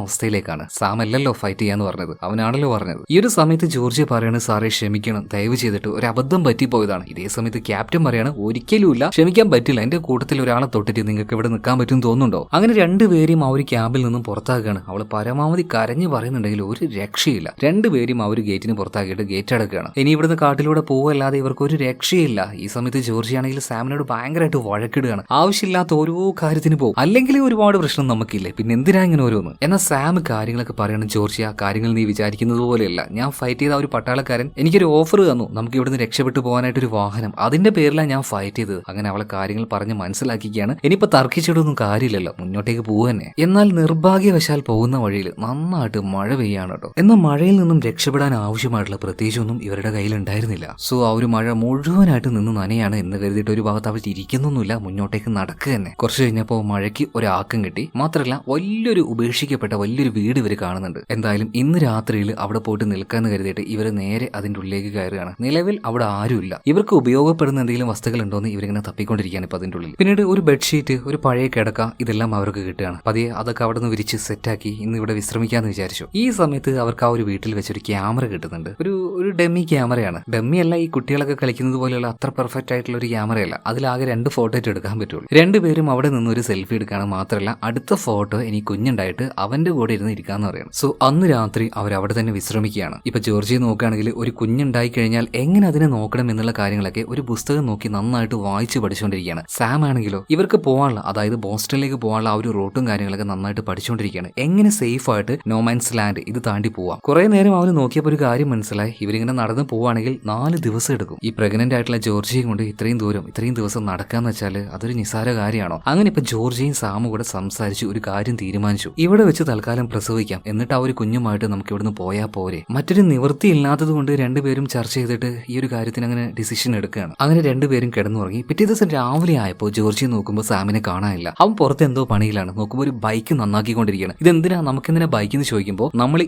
അവസ്ഥയിലേക്കാണ്. സാം അല്ലല്ലോ ഫൈറ്റ് ചെയ്യാന്ന് പറഞ്ഞത്, അവനാണല്ലോ പറഞ്ഞത്. ഈ ഒരു സമയത്ത് ജോർജിയ പറയാണ്, സാറേ ക്ഷമിക്കണം, ദയവ് ചെയ്തിട്ട് ഒരു അബദ്ധം പറ്റിപ്പോയതാണ്. ഇതേ സമയത്ത് ക്യാപ്റ്റൻ പറയാണ്, ഒരിക്കലുമില്ല, ക്ഷമിക്കാൻ പറ്റില്ല, എന്റെ കൂട്ടത്തിൽ ഒരാളെ തൊട്ടിട്ട് നിങ്ങൾക്ക് ഇവിടെ നിൽക്കാൻ പറ്റും തോന്നുന്നുണ്ടോ? അങ്ങനെ രണ്ടുപേരും ആ ഒരു ക്യാമ്പിൽ നിന്നും പുറത്താക്കുകയാണ്. അവള് പരമാവധി കരഞ്ഞു പറയുന്നുണ്ടെങ്കിൽ ഒരു രക്ഷയില്ല. രണ്ടുപേരും ആ ഒരു ഗേറ്റിന് പുറത്താക്കിയിട്ട് ഗേറ്റ് അടക്കുകയാണ്. ഇനി ഇവിടുന്ന് കാട്ടിലൂടെ പോവല്ലാതെ ഇവർക്ക് ഒരു രക്ഷയില്ല. ഈ സമയത്ത് ജോർജിയാണെങ്കിൽ സാമിനോട് ഭയങ്കരമായിട്ട് വഴക്കിടുകയാണ്. ആവശ്യമില്ലാത്ത ഓരോ കാര്യത്തിന് പോകും, അല്ലെങ്കിൽ ഒരുപാട് പ്രശ്നം നമുക്കില്ലേ, പിന്നെ എന്തിനാ ഇങ്ങനെ ഓരോന്ന്. എന്നാൽ സാം കാര്യങ്ങളൊക്കെ പറയണം, ജോർജിയ കാര്യങ്ങൾ നീ വിചാരിക്കുന്നത് പോലെയല്ല. ഞാൻ ഫൈറ്റ് ചെയ്ത ഒരു പട്ടാളക്കാരൻ എനിക്കൊരു ഓഫർ തന്നു, നമുക്ക് ഇവിടുന്ന് രക്ഷപ്പെട്ടു പോകാനായിട്ടൊരു വാഹനം, അതിന്റെ പേരിലാണ് ഞാൻ ഫൈറ്റ് ചെയ്തത്. അങ്ങനെ അവളെ കാര്യങ്ങൾ പറഞ്ഞ് മനസ്സിലാക്കിയാണ്. ഇനിയിപ്പോ തർക്കിച്ചിട്ടൊന്നും കാര്യമില്ലല്ലോ, മുന്നോട്ടേക്ക് പോവന്നെ. എന്നാൽ നിർഭാഗ്യവശാൽ പോകുന്ന വഴിയിൽ നന്നായിട്ട് മഴ പെയ്യാണ് കേട്ടോ. എന്നാൽ മഴയിൽ നിന്നും രക്ഷപ്പെടാൻ ആവശ്യമായിട്ടുള്ള പ്രത്യേകിച്ചൊന്നും ഇവരുടെ കയ്യിൽ ഉണ്ടായിരുന്നില്ല. സോ ആ ഒരു മഴ മുഴുവനായിട്ട് നിന്ന് നനയാണ് എന്ന് കരുതിയിട്ട് ഒരു ഭാഗത്ത് അവർ ഇരിക്കുന്നൊന്നുമില്ല, മുന്നോട്ടേക്ക് നടക്കുക തന്നെ. കുറച്ച് കഴിഞ്ഞപ്പോൾ മഴയ്ക്ക് ഒരാക്കം കിട്ടി. മാത്രമല്ല വലിയൊരു ഉപേക്ഷിക്കപ്പെട്ട വലിയൊരു വീട് ഇവർ കാണുന്നുണ്ട്. എന്തായാലും ഇന്ന് രാത്രിയിൽ അവിടെ പോയിട്ട് നിൽക്കാന്ന് കരുതിയിട്ട് ഇവർ നേരെ അതിന്റെ ഉള്ളിലേക്ക് കയറുകയാണ്. നിലവിൽ അവിടെ ആരുമില്ല. ഇവർക്ക് ഉപയോഗപ്പെടുന്ന എന്തെങ്കിലും വസ്തുക്കൾ ഉണ്ടോന്ന് ഇവരിങ്ങനെ തപ്പിക്കൊണ്ടിരിക്കുകയാണ് ഇപ്പൊ അതിന്റെ ഉള്ളിൽ. പിന്നീട് ഒരു ബെഡ്ഷീറ്റ്, ഒരു പഴയ കിടക്ക, ഇതെല്ലാം അവർക്ക് കിട്ടുകയാണ്. പതിയെ അതൊക്കെ അവിടെ നിന്ന് വിരിച്ച് സെറ്റാക്കി ഇന്ന് ഇവിടെ വിശ്രമിക്കാന്ന് വിചാരിച്ചു. ഈ സമയത്ത് അവർക്ക് ആ ഒരു വീട്ടിൽ വെച്ചൊരു ക്യാമറ കിട്ടുന്നുണ്ട്. ഒരു ഡെമ്മി ക്യാമറയാണ്. ഡെമ്മി അല്ല, ഈ കുട്ടികളൊക്കെ കളിക്കുന്നത് പോലെയുള്ള അത്ര പെർഫെക്റ്റ് ആയിട്ടുള്ള ഒരു ക്യാമറയല്ല. അതിലാകെ 2 ഫോട്ടോ എടുക്കാൻ പറ്റുള്ളൂ. രണ്ടുപേരും അവിടെ നിന്ന് ഒരു സെൽഫി എടുക്കുകയാണ്. മാത്രമല്ല അടുത്ത ഫോട്ടോ ഇനി കുഞ്ഞുണ്ടായിട്ട് അവന്റെ കൂടെ ഇരുന്ന് ഇരിക്കാന്ന് പറയണം. സോ അന്ന് രാത്രി അവർ അവിടെ തന്നെ വിശ്രമിക്കുകയാണ്. ഇപ്പൊ ജോർജിയെ നോക്കുകയാണെങ്കിൽ ഒരു കുഞ്ഞുണ്ടായി കഴിഞ്ഞാൽ എങ്ങനെ അതിനെ നോക്കണം എന്നുള്ള കാര്യങ്ങളൊക്കെ ഒരു പുസ്തകം നോക്കി നന്നായിട്ട് വായിച്ച് പഠിച്ചുകൊണ്ടിരിക്കുകയാണ്. സാം ആണെങ്കിലോ ഇവർക്ക് പോകാനുള്ള, അതായത് ബോസ്റ്റണിലേക്ക് പോകാനുള്ള ആ ഒരു റൂട്ടും കാര്യങ്ങളൊക്കെ നന്നായിട്ട് പഠിച്ചുകൊണ്ടിരിക്കുകയാണ്. എങ്ങനെ സേഫ് ആയിട്ട് നോമാൻസ് ലാൻഡ് ഇത് താണ്ടി പോവാം. കുറെ നേരം അവന് നോക്കിയപ്പോൾ ഒരു കാര്യം മനസ്സിലായി, ഇവരിങ്ങനെ നടന്ന് പോവാണെങ്കിൽ 4 ദിവസം എടുക്കും. ഈ പ്രഗ്നന്റ് ആയിട്ടുള്ള ജോർജിയെ കൊണ്ട് ഇത്രയും ദിവസം നടക്കാന്ന് വെച്ചാൽ അതൊരു നിസാര കാര്യമാണോ? അങ്ങനെ ഇപ്പൊ ജോർജിയും സാമും കൂടെ സംസാരിച്ച് ഒരു കാര്യം തീരുമാനിച്ചു. ഇവിടെ വെച്ച് തൽക്കാലം പ്രസവിക്കാം, എന്നിട്ട് ആ ഒരു കുഞ്ഞുമായിട്ട് നമുക്ക് ഇവിടുന്ന് പോയാൽ പോരെ. മറ്റൊരു നിവൃത്തി ഇല്ലാത്തത് കൊണ്ട് രണ്ടുപേരും ചർച്ച ചെയ്തിട്ട് ഈ ഒരു കാര്യത്തിന് അങ്ങനെ ഡിസിഷൻ എടുക്കുകയാണ്. അങ്ങനെ രണ്ടുപേരും കിടന്നുറങ്ങി. പിറ്റേ ദിവസം രാവിലെ ആയപ്പോൾ ജോർജിയെ നോക്കുമ്പോൾ സാമിനെ കാണാനില്ല. അവൻ പുറത്ത് എന്തോ പണിയിലാണ്. നോക്കുമ്പോൾ ഒരു ബൈക്ക് നന്നാക്കിക്കൊണ്ടിരിക്കുകയാണ്. ഇതെന്തിനാ നമുക്കെന്തിനാ ബൈക്ക് എന്ന് ചോദിക്കുമ്പോൾ നമ്മൾ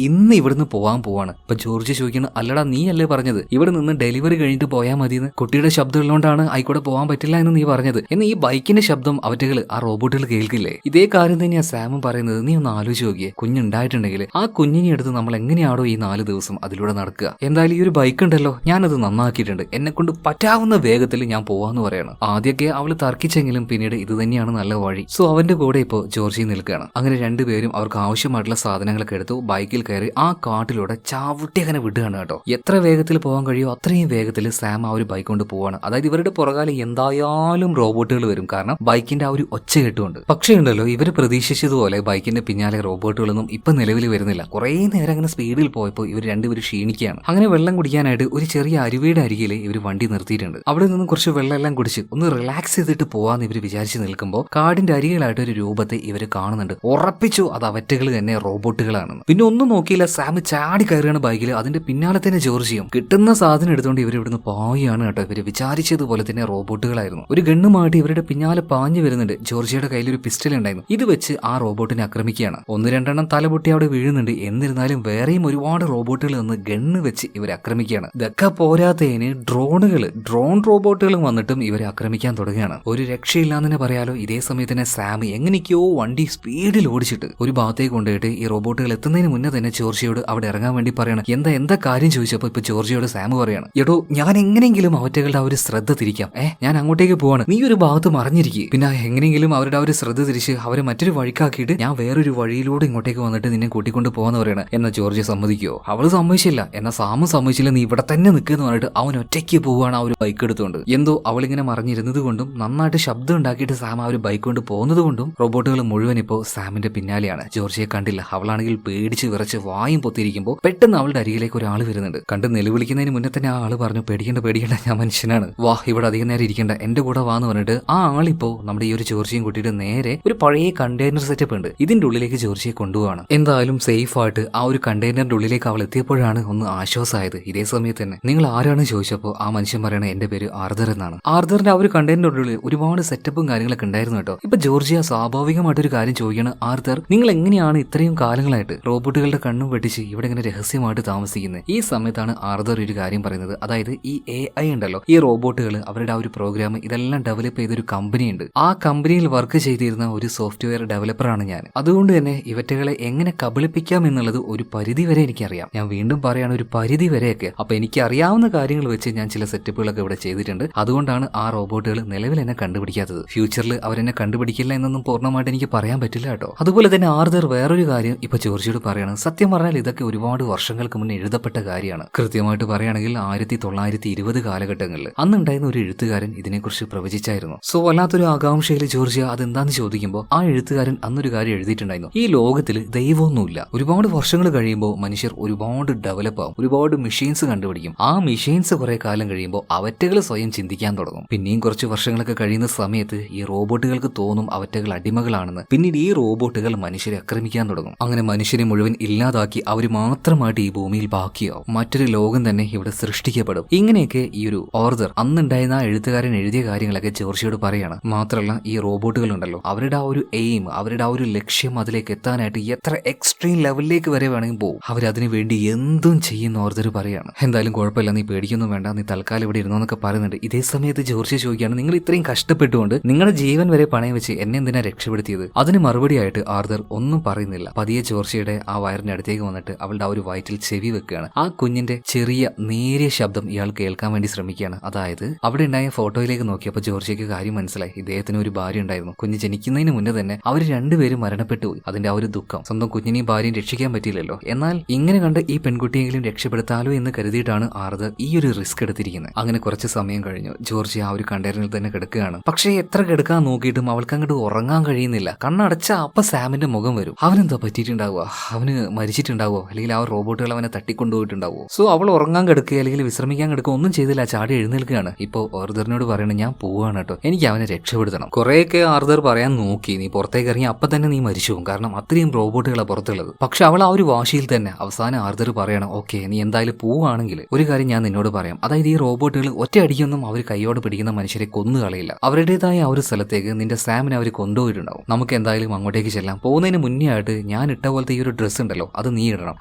ഇന്ന് ഇവിടുന്ന് പോകാൻ പോവാണ്. ഇപ്പൊ ജോർജി ചോദിക്കുന്നത്, അല്ലടാ നീ അല്ലേ പറഞ്ഞത് ഇവിടെ നിന്ന് ഡെലിവറി കഴിഞ്ഞിട്ട് പോയാൽ മതിയെന്ന്? കുട്ടിയുടെ ശബ്ദം ഉള്ളതുകൊണ്ടാണ് ആയിക്കോട്ടെ പോകാൻ പറ്റില്ല എന്ന് നീ പറഞ്ഞത്. എന്ന് ഈ ബൈക്കിന്റെ ശബ്ദം അവറ്റകള് ആ റോബോട്ടുകൾ കേൾക്കില്ലേ? ഇതേ കാര്യം തന്നെയാ സാമും പറയുന്നത്. നീ ഒന്ന് ആലോചിച്ച് നോക്കിയേ, കുഞ്ഞുണ്ടായിട്ടുണ്ടെങ്കിൽ ആ കുഞ്ഞിനെ എടുത്ത് നമ്മൾ എങ്ങനെയാണോ ഈ 4 ദിവസം അതിലൂടെ നടക്കുക? എന്തായാലും ഈ ഒരു ബൈക്ക് ഉണ്ടല്ലോ, ഞാനത് നന്നാക്കിയിട്ടുണ്ട്, എന്നെ കൊണ്ട് പറ്റാവുന്ന വേഗത്തിൽ ഞാൻ പോവാന്ന് പറയണം. ആദ്യമൊക്കെ അവള് തർക്കിച്ചെങ്കിലും പിന്നീട് ഇത് തന്നെയാണ് നല്ല വഴി. സോ അവന്റെ കൂടെ ഇപ്പോ ജോർജി നിൽക്കുകയാണ്. അങ്ങനെ രണ്ടുപേരും അവർക്ക് ആവശ്യമായിട്ടുള്ള സാധനങ്ങളൊക്കെ എടുത്തു ബൈക്കിൽ കയറി ആ കാട്ടിലൂടെ ചാവട്ടി അങ്ങനെ വിടുകയാണ് കേട്ടോ. എത്ര വേഗത്തിൽ പോകാൻ കഴിയുമോ അത്രയും വേഗത്തിൽ സാം ആ ഒരു ബൈക്ക് കൊണ്ട് പോവാണ്. അതായത് ഇവരുടെ പുറകാലം എന്തായാലും റോബോട്ടുകൾ വരും, കാരണം ബൈക്കിന്റെ ആ ഒരു ഒച്ച കേട്ടുകൊണ്ട്. പക്ഷേ ഉണ്ടല്ലോ, ഇവര് പ്രതീക്ഷിച്ചതുപോലെ ബൈക്കിന്റെ പിന്നാലെ റോബോട്ടുകളൊന്നും ഇപ്പൊ നിലവിൽ വരുന്നില്ല. കുറെ നേരം അങ്ങനെ സ്പീഡിൽ പോയപ്പോൾ ഇവർ രണ്ടുപേരും ക്ഷീണിക്കുകയാണ്. അങ്ങനെ വെള്ളം കുടിക്കാനായിട്ട് ഒരു ചെറിയ അരുവിയുടെ അരികിൽ ഇവർ വണ്ടി നിർത്തിയിട്ടുണ്ട്. അവിടെ നിന്നും കുറച്ച് വെള്ളം എല്ലാം കുടിച്ച് ഒന്ന് റിലാക്സ് ചെയ്തിട്ട് പോവാന്ന് ഇവർ വിചാരിച്ച് നിൽക്കുമ്പോൾ കാടിന്റെ അരികിലായിട്ട് ഒരു രൂപത്തെ ഇവർ കാണുന്നുണ്ട്. ഉറപ്പിച്ചു അത് അവറ്റകൾ തന്നെ റോബോട്ടുകളാണെന്ന്. പിന്നെ ഒന്നും നോക്കിയില്ല, സാം ചാടി കയറുകയാണ് ബൈക്കിൽ. അതിന്റെ പിന്നാലെ തന്നെ ജോർജിയും കിട്ടുന്ന സാധനം എടുത്തുകൊണ്ട് ഇവർ ഇവിടുന്ന് പായാണ് കേട്ടോ. ഇവര് വിചാരിച്ചതുപോലെ തന്നെ റോബോട്ടുകളായിരുന്നു. ഒരു ഗണ്ണുമായിട്ട് ഇവരുടെ പിന്നാലെ പാഞ്ഞു വരുന്നുണ്ട്. ജോർജിയുടെ കയ്യിൽ ഒരു പിസ്റ്റൽ ഉണ്ടായിരുന്നു. ഇത് വെച്ച് ആ റോബോട്ടിനെ ആക്രമിക്കുകയാണ്. 1-2 തലപൊട്ടി അവിടെ വീഴുന്നുണ്ട്. എന്നിരുന്നാലും വേറെയും ഒരുപാട് റോബോട്ടുകൾ വന്ന് ഗണ്ണ് വെച്ച് ഇവരെ ആക്രമിക്കുകയാണ്. ഇതൊക്കെ പോരാത്തതിന് ഡ്രോൺ റോബോട്ടുകളും വന്നിട്ടും ഇവരെ ആക്രമിക്കാൻ തുടങ്ങുകയാണ്. ഒരു രക്ഷയില്ലാന്ന് തന്നെ പറയാലോ. ഇതേ സമയത്ത് തന്നെ സാം എങ്ങനെയൊക്കെയോ വണ്ടി സ്പീഡിൽ ഓടിച്ചിട്ട് ഒരു ഭാഗത്തേക്ക് കൊണ്ടുപോയിട്ട് ഈ റോബോട്ടുകൾ എത്തുന്നതിന് മുന്നേ തന്നെ ജോർജിയോട് അവിടെ ഇറങ്ങാൻ വേണ്ടി പറയണം. എന്താ കാര്യം ചോദിച്ചപ്പോൾ ഇപ്പൊ ജോർജിയോട് സാം പറയാണ്, എടോ ഞാൻ എങ്ങനെയെങ്കിലും അവറ്റകളുടെ ആ ഒരു ശ്രദ്ധ തിരിക്കാം. ഞാൻ അങ്ങോട്ടേക്ക് പോവാണ്, നീ ഒരു ഭാഗത്ത് മറിഞ്ഞിരിക്കുക. പിന്നെ എങ്ങനെയെങ്കിലും അവരുടെ ആ ഒരു ശ്രദ്ധ തിരിച്ച് അവരെ മറ്റൊരു വഴിക്കാക്കിയിട്ട് ഞാൻ വേറൊരു വഴിയിലൂടെ ഇങ്ങോട്ടേക്ക് വന്നിട്ട് നിന്നെ കൂട്ടിക്കൊണ്ട് പോകാന്ന് പറയണം. എന്നാ ജോർജി സമ്മതിക്കുവോ? അവള് സമ്മതിച്ചില്ല. എന്നാ സാമും സമ്മതിച്ചില്ല, നീ ഇവിടെ തന്നെ നിൽക്കുന്നു പറഞ്ഞിട്ട് അവൻ ഒറ്റയ്ക്ക് പോവാണ് ആ ഒരു ബൈക്ക് എടുത്തുകൊണ്ട്. എന്തോ അവളിങ്ങനെ മറിഞ്ഞിരുന്നത് കൊണ്ടും നന്നായിട്ട് ശബ്ദം ഉണ്ടാക്കിയിട്ട് സാം ആ ഒരു ബൈക്ക് കൊണ്ട് പോകുന്നത് കൊണ്ടും റോബോട്ടുകൾ മുഴുവൻ ഇപ്പോൾ സാമിന്റെ പിന്നാലെയാണ്. ജോർജിയെ കണ്ടില്ല. അവളാണെങ്കിൽ പേടിച്ച് വിറച്ച് വായും പൊത്തിരിക്കുമ്പോൾ പെട്ടെന്ന് അവളുടെ അരികിലേക്ക് ഒരാൾ വരുന്നുണ്ട്. കണ്ട് നിലവിളിക്കുന്നതിന് മുന്നേ തന്നെ ആ ആള് പറഞ്ഞു, പേടിക്കേണ്ട ഞാൻ മനുഷ്യനാണ്, വാ ഇവിടെ അധികം നേരം ഇരിക്കേണ്ട, എന്റെ കൂടെ വാന്ന് പറഞ്ഞിട്ട് ആ ആളിപ്പോ നമ്മുടെ ഈ ഒരു ജോർജിയും കൂട്ടിയിട്ട് നേരെ ഒരു പഴയ കണ്ടെയ്നർ സെറ്റപ്പ് ഉണ്ട്, ഇതിന്റെ ഉള്ളിലേക്ക് ജോർജിയെ കൊണ്ടുപോവാണ്. എന്തായാലും സേഫ് ആയിട്ട് ആ ഒരു കണ്ടെയ്നറിന്റെ ഉള്ളിലേക്ക് അവൾ എത്തിയപ്പോഴാണ് ഒന്ന് ആശ്വാസമായത്. ഇതേ സമയത്ത് തന്നെ നിങ്ങൾ ആരാണ് ചോദിച്ചപ്പോൾ ആ മനുഷ്യൻ പറയണ എന്റെ പേര് ആർദർ എന്നാണ്. ആർദറിന്റെ ആ ഒരു കണ്ടെയ്നറിന്റെ ഉള്ളിൽ ഒരുപാട് സെറ്റപ്പും കാര്യങ്ങളൊക്കെ ഉണ്ടായിരുന്നു കേട്ടോ. ഇപ്പൊ ജോർജിയ സ്വാഭാവികമായിട്ടൊരു കാര്യം ചോദിക്കണം, ആർദർ നിങ്ങൾ എങ്ങനെയാണ് ഇത്രയും കാലങ്ങളായിട്ട് റോബോട്ടുകളുടെ കണ്ണും വെട്ടിച്ച് ഇവിടെ ഇങ്ങനെ രഹസ്യമായിട്ട് താമസിക്കുന്നത്? ഈ സമയത്താണ് ആർദർ ഒരു കാര്യം പറയുന്നത്. അതായത് ഈ AI ഉണ്ടല്ലോ, ഈ റോബോട്ടുകൾ അവരുടെ ആ ഒരു പ്രോഗ്രാം ഇതെല്ലാം ഡെവലപ്പ് ചെയ്തൊരു കമ്പനി ഉണ്ട്. ആ കമ്പനിയിൽ വർക്ക് ചെയ്തിരുന്ന ഒരു സോഫ്റ്റ്വെയർ ഡെവലപ്പറാണ് ഞാൻ. അതുകൊണ്ട് തന്നെ ഇവറ്റകളെ എങ്ങനെ കബളിപ്പിക്കാം എന്നുള്ളത് ഒരു പരിധി വരെ എനിക്കറിയാം. ഞാൻ വീണ്ടും പറയാണ്, ഒരു പരിധി വരെയൊക്കെ. അപ്പൊ എനിക്ക് അറിയാവുന്ന കാര്യങ്ങൾ വെച്ച് ഞാൻ ചില സെറ്റപ്പുകളൊക്കെ ഇവിടെ ചെയ്തിട്ടുണ്ട്. അതുകൊണ്ടാണ് ആ റോബോട്ടുകൾ നിലവിൽ എന്നെ കണ്ടുപിടിക്കാത്തത്. ഫ്യൂച്ചറിൽ അവരെന്നെ കണ്ടുപിടിക്കില്ല എന്നൊന്നും പൂർണ്ണമായിട്ട് എനിക്ക് പറയാൻ പറ്റില്ല കേട്ടോ. അതുപോലെ തന്നെ ആർതർ വേറൊരു കാര്യം ഇപ്പൊ ജോർജിയോട് പറയാണ്. സത്യം പറഞ്ഞാൽ ഇതൊക്കെ ഒരുപാട് വർഷങ്ങൾക്ക് മുന്നേ എഴുതപ്പെട്ട കാര്യമാണ്. കൃത്യമായിട്ട് പറയുകയാണെങ്കിൽ 1920 കാലഘട്ടങ്ങളിൽ അന്നുണ്ടായിരുന്ന ഒരു എഴുത്തുകാരൻ ഇതിനെക്കുറിച്ച് പ്രവചിച്ചായിരുന്നു. സോ വല്ലാത്തൊരു ആകാംക്ഷയിൽ ജോർജിയ അതെന്താന്ന് ചോദിക്കുമ്പോൾ ആ എഴുത്തുകാരൻ അന്നൊരു കാര്യം എഴുതിയിട്ടുണ്ടായിരുന്നു. ഈ ലോകത്തിൽ ദൈവമൊന്നുമില്ല. ഒരുപാട് വർഷങ്ങൾ കഴിയുമ്പോൾ മനുഷ്യർ ഒരുപാട് ഡെവലപ്പ് ആവും, ഒരുപാട് മെഷീൻസ് കണ്ടുപിടിക്കും. ആ മെഷീൻസ് കുറെ കാലം കഴിയുമ്പോൾ അവറ്റകൾ സ്വയം ചിന്തിക്കാൻ തുടങ്ങും. പിന്നെയും കുറച്ച് വർഷങ്ങളൊക്കെ കഴിയുന്ന സമയത്ത് ഈ റോബോട്ടുകൾക്ക് തോന്നും അവറ്റകൾ അടിമകളാണെന്ന്. പിന്നീട് ഈ റോബോട്ടുകൾ മനുഷ്യരെ ആക്രമിക്കാൻ തുടങ്ങും. അങ്ങനെ മനുഷ്യരെ മുഴുവൻ ഇല്ലാതാക്കി അവർ മാത്രമായിട്ട് ഈ ഭൂമിയിൽ ബാക്കിയാവും. മറ്റൊരു ലോകം തന്നെ ഇവിടെ സൃഷ്ടിക്കപ്പെടും. ഇങ്ങനെയൊക്കെ ഈ ഒരു ഓർഡർ അന്നുണ്ടായിരുന്ന ആ എഴുത്തുകാരൻ എഴുതിയ കാര്യങ്ങളൊക്കെ ജോർജിയോട് പറയാണ്. മാത്രമല്ല ഈ റോബോട്ടുകൾ ഉണ്ടല്ലോ, അവരുടെ ആ ഒരു എയിം, അവരുടെ ആ ഒരു ലക്ഷ്യം, അതിലേക്ക് എത്താനായിട്ട് എത്ര എക്സ്ട്രീം ലെവലിലേക്ക് വരെ വേണമെങ്കിൽ പോകും. അവരതിനു വേണ്ടി എന്തും ചെയ്യുന്ന ഓർഡർ പറയാണ്. എന്തായാലും കുഴപ്പമില്ല, നീ പേടിക്കൊന്നും വേണ്ട, നീ തൽക്കാലം ഇവിടെ ഇരുന്നോന്നൊക്കെ പറയുന്നുണ്ട്. ഇതേ സമയത്ത് ജോർജിയ ചോദിക്കുകയാണ്, നിങ്ങൾ ഇത്രയും കഷ്ടപ്പെട്ടുകൊണ്ട് നിങ്ങളുടെ ജീവൻ വരെ പണയം വെച്ച് എന്നെ എന്തിനാ രക്ഷപ്പെടുത്തിയത്? അതിന് മറുപടിയായിട്ട് ആർതർ ഒന്നും പറയുന്നില്ല. പതിയെ ജോർജിയയുടെ ആ വയറിന്റെ അടുത്തേക്ക് വന്നിട്ട് അവളുടെ ആ ഒരു വയറ്റിൽ ചെവി വെക്കുകയാണ്. ആ കുഞ്ഞിന്റെ ചെറിയ നേരിയ ശബ്ദം ഇയാൾ കേൾക്കാൻ വേണ്ടി ശ്രമിക്കുകയാണ്. അതായത് അവിടെ ഉണ്ടായ ഫോട്ടോയിലേക്ക് നോക്കിയപ്പോൾ ജോർജിയക്ക് കാര്യം മനസ്സിലായി. ഇദ്ദേഹത്തിന് ഒരു ഭാര്യ ഉണ്ടായിരുന്നു. കുഞ്ഞ് ജനിക്കുന്നതിന് മുന്നേ തന്നെ അവർ രണ്ടുപേരും മരണപ്പെട്ടു പോയി. അതിന്റെ ആ ഒരു ദുഃഖം, സ്വന്തം കുഞ്ഞിനെയും ഭാര്യയും രക്ഷിക്കാൻ പറ്റിയില്ലല്ലോ. എന്നാൽ ഇങ്ങനെ കണ്ട് ഈ പെൺകുട്ടിയെങ്കിലും രക്ഷപ്പെടുത്താലോ എന്ന് കരുതിയിട്ടാണ് ആർതർ ഈ ഒരു റിസ്ക് എടുത്തിരിക്കുന്നത്. അങ്ങനെ കുറച്ച് സമയം കഴിഞ്ഞു. ജോർജിയ ആ ഒരു കണ്ടെയ്നറിൽ തന്നെ കിടക്കുകയാണ്. പക്ഷേ എത്ര കിടക്കാൻ നോക്കിയിട്ടും അവൾക്ക് അങ്ങോട്ട് ഉറങ്ങാൻ കഴിയുന്നില്ല. കണ്ണടച്ച അപ്പ സാമിന്റെ മുഖം വരും. അവനെന്താ പറ്റിയിട്ടുണ്ടാവുക? അവന് മരിച്ചിട്ടുണ്ടാവോ? അല്ലെങ്കിൽ ആ റോബോട്ടുകൾ അവനെ തട്ടിക്കൊണ്ടുപോയിട്ടുണ്ടാവോ? സോ അവൾ ഉറങ്ങാൻ കിടക്കുക അല്ലെങ്കിൽ വിശ്രമിക്കാൻ കിടക്കുക ഒന്നും ചെയ്തില്ല. ചാടി എഴുന്നേൽക്കുകയാണ്. ഇപ്പോൾ ആർതറിനോട് പറയണത്, ഞാൻ പോവാണ് കേട്ടോ, എനിക്ക് അവനെ രക്ഷപ്പെടുത്തണം. കുറെയൊക്കെ ആർതർ പറയാൻ നോക്കി, നീ പുറത്തേക്ക് ഇറങ്ങി അപ്പൊ തന്നെ നീ മരിച്ചു പോകും, കാരണം അത്രയും റോബോട്ടുകളാണ് പുറത്തുള്ളത്. പക്ഷെ അവൾ ആ ഒരു വാശിയിൽ തന്നെ അവസാനം ആർതർ പറയണം, ഓക്കെ നീ എന്തായാലും പോവുകയാണെങ്കിൽ ഒരു കാര്യം ഞാൻ നിന്നോട് പറയാം. അതായത് ഈ റോബോട്ടുകൾ ഒറ്റയടിക്കൊന്നും അവർ കൈയോട് പിടിക്കുന്ന മനുഷ്യരെ കൊന്നു കളയില്ല. അവരുടേതായ ആ ഒരു സ്ഥലത്തേക്ക് നിന്റെ സാമിനെ അവർ കൊണ്ടുപോയിട്ടുണ്ടാവും. നമുക്ക് എന്തായാലും അങ്ങോട്ടേക്ക് ചെല്ലാം. പോകുന്നതിന് മുന്നേ ആയിട്ട് ഞാൻ ഇട്ട പോലത്തെ ഈ ഒരു ഡ്രസ്സ് ഉണ്ടല്ലോ, അത് നീ ഇടണം.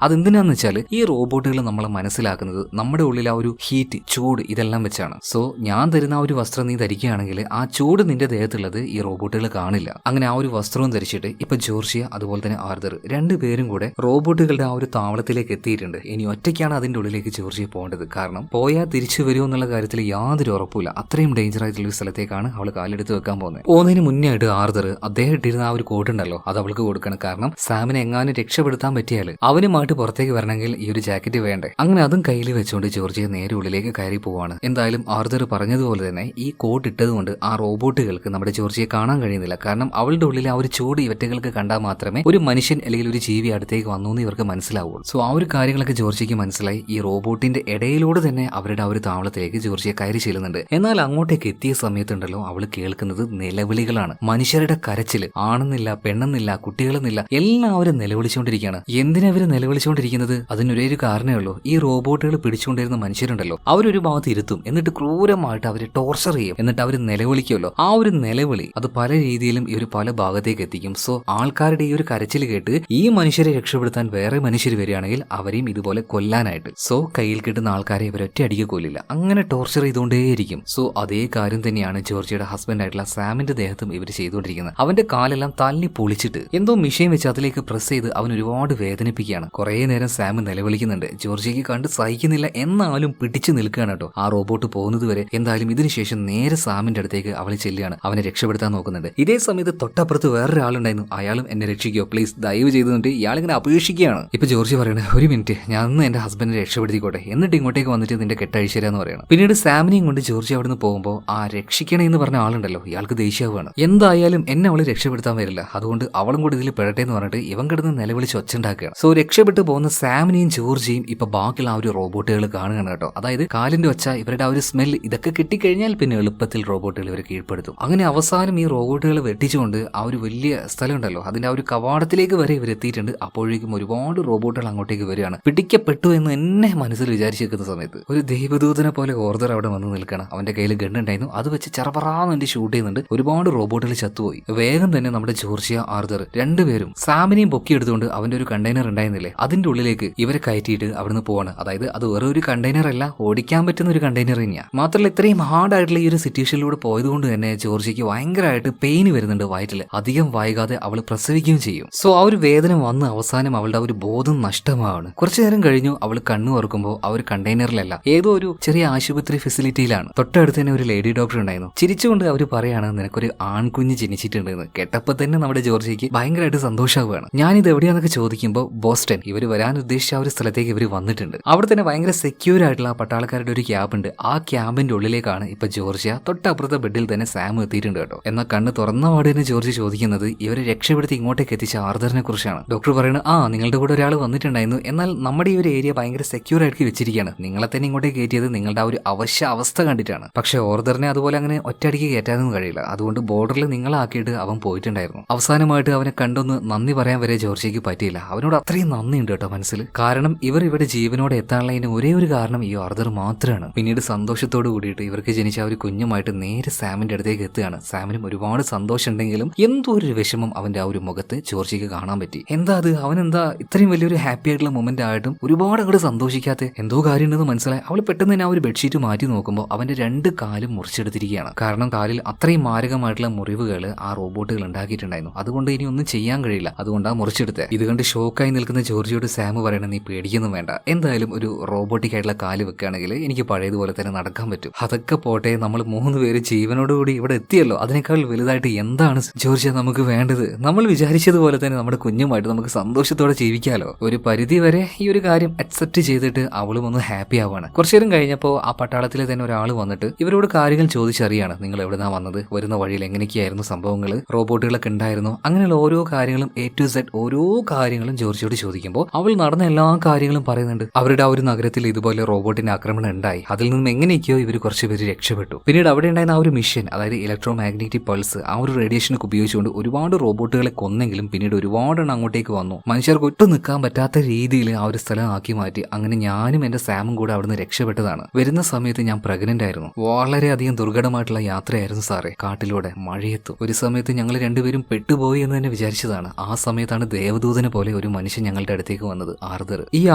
അതെന്തിനാന്ന് വെച്ചാൽ ഈ റോബോട്ടുകൾ നമ്മളെ മനസ്സിലാക്കുന്നത് നമ്മുടെ ഉള്ളിൽ ആ ഒരു ഹീറ്റ്, ചൂട് ഇതെല്ലാം വെച്ചാണ്. സോ ഞാൻ തരുന്ന ആ ഒരു വസ്ത്രം നീ ധരിക്കുകയാണെങ്കിൽ ആ ചൂട് നിന്റെ ദേഹത്തുള്ളത് ഈ റോബോട്ടുകൾ കാണില്ല. അങ്ങനെ ആ ഒരു വസ്ത്രവും ധരിച്ചിട്ട് ഇപ്പൊ ജോർജിയ അതുപോലെ തന്നെ ആർതർ രണ്ടുപേരും കൂടെ റോബോട്ടുകളുടെ ആ ഒരു താവളത്തിലേക്ക് എത്തിയിട്ടുണ്ട്. ഇനി ഒറ്റയ്ക്കാണ് അതിന്റെ ഉള്ളിലേക്ക് ജോർജിയ പോകേണ്ടത്. കാരണം പോയാൽ തിരിച്ചു വരുമോ എന്നുള്ള കാര്യത്തിൽ യാതൊരു ഉറപ്പില്ല. അത്രയും ഡേഞ്ചർ ആയിട്ടുള്ള ഒരു സ്ഥലത്തേക്കാണ് അവൾ കാലെടുത്ത് വെക്കാൻ പോകുന്നത്. പോകുന്നതിന് മുന്നേ ആയിട്ട് ആർതർ അദ്ദേഹം ഇട്ടിരുന്ന ആ ഒരു കോട്ട് ഉണ്ടല്ലോ, അത് അവൾക്ക് കൊടുക്കണം. കാരണം സാമിനെ എങ്ങാനും രക്ഷപ്പെടുത്താൻ പറ്റിയാൽ അവനുമായിട്ട് പുറത്തേക്ക് വരണമെങ്കിൽ ഈ ഒരു ജാക്കറ്റ് വേണ്ടേ. അങ്ങനെ അതും കയ്യിൽ വെച്ചുകൊണ്ട് ജോർജിയ നേരെ ഉള്ളിലേക്ക് കയറി പോവാണ്. എന്തായാലും ആർതർ പറഞ്ഞതുപോലെ തന്നെ ഈ കോട്ട് ഇട്ടതുകൊണ്ട് ആ റോബോട്ടുകൾക്ക് നമ്മുടെ ജോർജിയെ കാണാൻ കഴിയുന്നില്ല. കാരണം അവളുടെ ഉള്ളിൽ ആ ഒരു ചൂട് ഇവറ്റകൾക്ക് കണ്ടാൽ മാത്രമേ ഒരു മനുഷ്യൻ അല്ലെങ്കിൽ ഒരു ജീവി അടുത്തേക്ക് വന്നു എന്ന് ഇവർക്ക് മനസ്സിലാവുള്ളൂ. സോ ആ ഒരു കാര്യങ്ങളൊക്കെ ജോർജിയക്ക് മനസ്സിലായി. ഈ റോബോട്ടിന്റെ ഇടയിലൂടെ തന്നെ അവരുടെ ആ ഒരു താവളത്തിലേക്ക് ജോർജിയ കയറി ചെല്ലുന്നുണ്ട്. എന്നാൽ അങ്ങോട്ടേക്ക് എത്തിയ സമയത്തുണ്ടല്ലോ അവൾ കേൾക്കുന്നത് നിലവിളികളാണ്. മനുഷ്യരുടെ കരച്ചില്, ആണെന്നില്ല പെണ്ണെന്നില്ല കുട്ടികളെന്നില്ല, എല്ലാവരും നിലവിളിച്ചുകൊണ്ടിരിക്കുകയാണ്. എന്തിനവര് നിലവിളിച്ചുകൊണ്ടിരിക്കുന്നത്? അതിനൊരേ ഒരു കാരണമേ ഉള്ളൂ. ഈ റോബോട്ടുകൾ പിടിച്ചുകൊണ്ടിരുന്ന മനുഷ്യരുണ്ടല്ലോ, അവരൊരു ഭാഗത്ത് ഇരുത്തും, എന്നിട്ട് ക്രൂരമായിട്ട് അവരെ ടോർച്ചർ ചെയ്യും, എന്നിട്ട് അവർ നിലവിളിക്കുമല്ലോ. ആ ഒരു നിലവിളി അത് പല രീതിയിലും ഇവർ പല ഭാഗത്തേക്ക് എത്തിക്കും. സോ ആൾക്കാരുടെ ഈ ഒരു കരച്ചിൽ കേട്ട് ഈ മനുഷ്യരെ രക്ഷപ്പെടുത്താൻ വേറെ മനുഷ്യർ വരികയാണെങ്കിൽ അവരെയും ഇതുപോലെ കൊല്ലാനായിട്ട്. സോ കയ്യിൽ കിട്ടുന്ന ആൾക്കാരെ ഇവരൊറ്റ അടിക്ക് കൊല്ലില്ല, അങ്ങനെ ടോർച്ചർ ചെയ്തുകൊണ്ടേയിരിക്കും. സോ അതേ കാര്യം തന്നെയാണ് ജോർജിയുടെ ഹസ്ബൻഡ് ആയിട്ടുള്ള സാമിന്റെ ദേഹത്തും ഇവർ ചെയ്തുകൊണ്ടിരിക്കുന്നത്. അവന്റെ കാലെല്ലാം തല്ലി പൊളിച്ചിട്ട് എന്തോ മിഷീൻ വെച്ച് അതിലേക്ക് പ്രസ് ചെയ്ത് അവൻ ഒരുപാട് വേദനിപ്പിക്കുകയാണ്. കുറെ നേരം സാം നിലവിളിക്കുന്നുണ്ട്. ജോർജിയക്ക് കണ്ട് സഹിക്കുന്നില്ല, എന്നാലും പിടിച്ചു നിൽക്കുകയാണ് കേട്ടോ ആ റോബോട്ട് പോകുന്നത് വരെ. എന്തായാലും ഇതിനുശേഷം നേരെ സാമിന്റെ അടുത്തേക്ക് അവൾ ചെല്ലുകയാണ്. അവനെ രക്ഷപ്പെടുത്താൻ നോക്കുന്നുണ്ട്. ഇതേ സമയത്ത് തൊട്ടപ്പുറത്ത് വേറൊരാളുണ്ടായിരുന്നു. അയാളും എന്നെ രക്ഷിക്കോ പ്ലീസ്, ദയവ് ചെയ്തുകൊണ്ട് ഇയാളിങ്ങനെ അപേക്ഷിക്കുകയാണ്. ഇപ്പൊ ജോർജി പറയണേ, ഒരു മിനിറ്റ്, ഞാൻ ഒന്ന് എന്റെ ഹസ്ബൻഡിനെ രക്ഷപ്പെടുത്തിക്കോട്ടെ, എന്നിട്ട് ഇങ്ങോട്ടേക്ക് വന്നിട്ട് നിന്റെ കെട്ടഴിച്ചരാന്ന് പറയണം. പിന്നീട് സാമിനെയും കൊണ്ട് ജോർജി അവിടുന്ന് പോകുമ്പോൾ ആ രക്ഷിക്കണേ എന്ന് പറഞ്ഞ ആളുണ്ടല്ലോ, ഇയാൾക്ക് ദേഷ്യമാണ്. എന്തായാലും എന്നെ അവള് രക്ഷപ്പെടുത്താൻ വരില്ല, അതുകൊണ്ട് അവളും കൂടി ഇതിൽ പെടട്ടെ എന്ന് പറഞ്ഞിട്ട് ഇവൻ കിടന്ന് നിലവിളിച്ച് ഒച്ചുണ്ടാക്കുകയാണ്. സോ രക്ഷപ്പെട്ടു പോകുന്ന സാമിനെയും ജോർജിയും ഇപ്പൊ ബാക്കിയുള്ള ആ ഒരു റോബോട്ടുകൾ കാണുകയാണ് കേട്ടോ. അതായത് കാലിന്റെ ഒച്ച, ഇവരുടെ ആ ഒരു സ്മെൽ, ഇതൊക്കെ കിട്ടിക്കഴിഞ്ഞാൽ പിന്നെ എളുപ്പത്തിൽ റോബോട്ടുകൾ ഇവരെ കീഴ്പ്പെടുത്തും. അങ്ങനെ അവസാനം ഈ റോബോട്ടുകൾ വെട്ടിച്ചുകൊണ്ട് ആ ഒരു വലിയ സ്ഥലം ഉണ്ടല്ലോ, അതിന്റെ ആ ഒരു കവാടത്തിലേക്ക് വരെ ഇവർ എത്തിയിട്ടുണ്ട്. അപ്പോഴേക്കും ഒരുപാട് റോബോട്ടുകൾ അങ്ങോട്ടേക്ക് വരികയാണ്. പിടിക്കപ്പെട്ടു എന്ന് എന്നെ മനസ്സിൽ വിചാരിച്ചു നിൽക്കുന്ന സമയത്ത് ഒരു ദൈവദൂതനെ പോലെ ഓർഡർ അവിടെ വന്ന് നിൽക്കണം. അവന്റെ കയ്യിൽ ഗണ്ണുണ്ടായിരുന്നു, അത് വെച്ച് ചെറപറാന്ന് വേണ്ടി ഷൂട്ട് ചെയ്യുന്നുണ്ട്. ഒരുപാട് റോബോട്ടുകൾ ചത്തുപോയി. വേഗം തന്നെ നമ്മുടെ ജോർജിയ ആർദർ രണ്ടുപേരും സാമിനെയും പൊക്കിയെടുത്തുകൊണ്ട് അവന്റെ ഒരു കണ്ടെയ്നർ ഉണ്ടായിരുന്നില്ലേ, അതിന്റെ ഉള്ളിലേക്ക് ഇവരെ കയറ്റിയിട്ട് അവിടുന്ന് പോവാണ്. അതായത് അത് വേറെ ഒരു കണ്ടെയ്നർ അല്ല, ഓടിക്കാൻ പറ്റുന്ന ഒരു കണ്ടെയ്നർ തന്നെയാണ്. മാത്രമല്ല ഇത്രയും ഹാർഡ് ആയിട്ടുള്ള ഈ ഒരു സിറ്റുവേഷനിലൂടെ പോയതുകൊണ്ട് തന്നെ ജോർജിക്ക് ഭയങ്കരമായിട്ട് പെയിൻ പെയിൻ വരുന്നുണ്ട് വയറ്റിൽ. അധികം വൈകാതെ അവൾ പ്രസവിക്കുകയും ചെയ്യും. സോ ആ ഒരു വേദന വന്ന് അവസാനം അവളുടെ ആ ഒരു ബോധം നഷ്ടമാണ്. കുറച്ചു നേരം കഴിഞ്ഞു അവൾ കണ്ണു തുറക്കുമ്പോൾ ആ ഒരു കണ്ടെയ്നറിലല്ല, ഏതോ ഒരു ചെറിയ ആശുപത്രി ഫെസിലിറ്റിയിലാണ്. തൊട്ടടുത്ത് തന്നെ ഒരു ലേഡി ഡോക്ടർ ഉണ്ടായിരുന്നു. ചിരിച്ചുകൊണ്ട് അവർ പറയാണ് നിനക്കൊരു ആൺകുഞ്ഞ് ജനിച്ചിട്ടുണ്ടെന്ന്. കേട്ടപ്പോൾ തന്നെ നമ്മുടെ ജോർജിക്ക് ഭയങ്കരമായിട്ട് സന്തോഷമാവുകയാണ്. ഞാനിത് എവിടെയാണെന്നൊക്കെ ചോദിക്കുമ്പോൾ ബോസ്റ്റൺ, ഇവർ വരാൻ ഉദ്ദേശിച്ച ആ ഒരു സ്ഥലത്തേക്ക് ഇവർ വന്നിട്ടുണ്ട്. അവിടെ തന്നെ ഭയങ്കര സെക്യൂർ ആയിട്ടുള്ള പട്ടാളക്കാരുടെ ഒരു ക്യാമ്പ് ഉണ്ട്. ആ ക്യാമ്പിന്റെ ഉള്ളിലേക്കാണ് ഇപ്പൊ ജോർജിയ. തൊട്ടപ്പുറത്തെ ബെഡിൽ തന്നെ സാം എത്തിയിട്ടുണ്ട് കേട്ടോ. എന്നാൽ കണ്ണ് തുറന്ന പാടിന് ജോർജ് ചോദിക്കുന്നത് ഇവരെ രക്ഷപ്പെടുത്തി ഇങ്ങോട്ടേക്ക് എത്തിച്ച ആർദറിനെ കുറിച്ചാണ്. ഡോക്ടർ പറയുന്നത് നിങ്ങളുടെ കൂടെ ഒരാൾ വന്നിട്ടുണ്ടായിരുന്നു, എന്നാൽ നമ്മുടെ ഈ ഒരു ഏരിയ ഭയങ്കര സെക്യൂർ ആയിട്ട് വെച്ചിരിക്കുകയാണ്. നിങ്ങളെ തന്നെ ഇങ്ങോട്ടേക്ക് കയറ്റിയത് നിങ്ങളുടെ ആ ഒരു അവശ്യ അവസ്ഥ കണ്ടിട്ടാണ്. പക്ഷെ ഓർദറിനെ അതുപോലെ അങ്ങനെ ഒറ്റയടിക്ക് കയറ്റാനൊന്നും കഴിയില്ല. അതുകൊണ്ട് ബോർഡറിൽ നിങ്ങളാക്കിയിട്ട് അവൻ പോയിട്ടുണ്ടായിരുന്നു. അവസാനമായിട്ട് അവനെ കണ്ടൊന്ന് നന്ദി പറയാൻ വരെ ജോർജിയക്ക് പറ്റിയില്ല. അവനോട് അത്രയും നന്ദി ഉണ്ട് കേട്ടോ മനസ്സിൽ. കാരണം ഇവർ ഇവിടെ ജീവനോടെ എത്താനുള്ളതിന് ഒരേ ഒരു കാരണം ഈ ഓർദർ മാത്രമാണ്. പിന്നീട് സന്തോഷത്തോട് കൂടിയിട്ട് ഇവർക്ക് ജനിച്ച ആ ഒരു കുഞ്ഞുമായിട്ട് നേരെ സാമിന്റെ അടുത്തേക്ക് എത്തുകയാണ്. സാമിനും ഒരുപാട് സന്തോഷം ഉണ്ടെങ്കിലും എന്തോ ഒരു വിഷമം അവന്റെ ആ ഒരു മുഖത്ത് ജോർജിക്ക് കാണാൻ പറ്റി. എന്താ അത്, അവനെന്താ ഇത്രയും വലിയൊരു ഹാപ്പി ആയിട്ടുള്ള മൊമെന്റ് ആയിട്ടും ഒരുപാട് അങ്ങോട്ട് സന്തോഷിക്കാത്ത എന്തോ കാര്യം ഉണ്ടെന്ന് മനസ്സിലായി. അവൾ പെട്ടെന്ന് തന്നെ ആ ഒരു ബെഡ്ഷീറ്റ് മാറ്റി നോക്കുമ്പോൾ അവന്റെ 2 കാലും മുറിച്ചെടുത്തിരിക്കുകയാണ്. കാരണം കാലിൽ അത്രയും മാരകമായിട്ടുള്ള മുറിവുകൾ ആ റോബോട്ടുകൾ ഉണ്ടാക്കിയിട്ടുണ്ടായിരുന്നു. അതുകൊണ്ട് ഇനി ഒന്നും ചെയ്യാൻ കഴിയില്ല, അതുകൊണ്ടാണ് മുറിച്ചെടുത്തത്. ഇത് കണ്ട് ഷോക്കായി നിൽക്കുന്ന ജോർജിയോട് സാം പറയണ നീ പേടിക്കൊന്നും വേണ്ട, എന്തായാലും ഒരു റോബോട്ടിക് ആയിട്ടുള്ള കാല് വെക്കുകയാണെങ്കിൽ എനിക്ക് പഴയതുപോലെ തന്നെ നടക്കാൻ പറ്റും. അതൊക്കെ പോട്ടെ, നമ്മൾ 3 പേര് ജീവനോടുകൂടി ഇവിടെ എത്തിയല്ലോ, അതിനേക്കാൾ വലുതായിട്ട് എന്താണ് ജോർജിയ നമുക്ക് വേണ്ടത്? നമ്മൾ വിചാരിച്ചതുപോലെ തന്നെ നമ്മുടെ കുഞ്ഞുമായിട്ട് നമുക്ക് സന്തോഷത്തോടെ ജീവിക്കാലോ. ഒരു പരിധി വരെ ഈ ഒരു കാര്യം അക്സെപ്റ്റ് ചെയ്തിട്ട് അവളും ഒന്ന് ഹാപ്പി ആവാണ്. കുറച്ചു നേരം കഴിഞ്ഞപ്പോൾ ആ പട്ടാളത്തിലെ തന്നെ ഒരാൾ വന്നിട്ട് ഇവരോട് കാര്യങ്ങൾ ചോദിച്ചറിയാണ്. നിങ്ങൾ എവിടുന്നാ വന്നത്, വരുന്ന വഴിയിൽ എങ്ങനെയൊക്കെയായിരുന്നു സംഭവങ്ങൾ, റോബോട്ടുകളൊക്കെ ഉണ്ടായിരുന്നു, അങ്ങനെയുള്ള ഓരോ കാര്യങ്ങളും A to Z ഓരോ കാര്യങ്ങളും ജോർജിയോട് ചോദിക്കുമ്പോൾ അവൾ നടന്ന എല്ലാ കാര്യങ്ങളും പറയുന്നുണ്ട്. അവരുടെ ആ ഒരു നഗരത്തിൽ ഇതുപോലെ റോബോട്ടിന്റെ ആക്രമണം ഉണ്ടായി, അതിൽ നിന്നും എങ്ങനെയൊക്കെയോ ഇവർ കുറച്ച് പേര് രക്ഷപ്പെട്ടു. പിന്നീട് അവിടെ ഉണ്ടായിരുന്ന ആ ഒരു മിഷൻ, അതായത് ഇലക്ട്രോ മാഗ്നറ്റിക് പൾസ്, ആ ഒരു റേഡിയേഷനൊക്കെ ഉപയോഗിച്ചുകൊണ്ട് ഒരുപാട് റോബോട്ടുകളെ കൊന്നെങ്കിലും പിന്നീട് ഒരുപാടെണ്ണം അങ്ങോട്ടേക്ക് വന്നു. മനുഷ്യർക്ക് ഒട്ടും നിൽക്കാൻ പറ്റാത്ത രീതിയിൽ ആ ഒരു സ്ഥലം ആക്കി മാറ്റി. അങ്ങനെ ഞാനും എന്റെ സാമും കൂടെ അവിടുന്ന് രക്ഷപ്പെട്ടതാണ്. വരുന്ന സമയത്ത് ഞാൻ പ്രഗ്നന്റ് ആയിരുന്നു. വളരെയധികം ദുർഘടമായിട്ടുള്ള യാത്രയായിരുന്നു സാറേ, കാട്ടിലൂടെ മഴയത്തും. ഒരു സമയത്ത് ഞങ്ങൾ രണ്ടുപേരും പെട്ടുപോയി എന്ന് തന്നെ വിചാരിച്ചതാണ്. ആ സമയത്താണ് ദേവദൂതനെ പോലെ ഒരു മനുഷ്യൻ ഞങ്ങളുടെ അടുത്തേക്ക് വന്നത്, ആർദർ. ഈ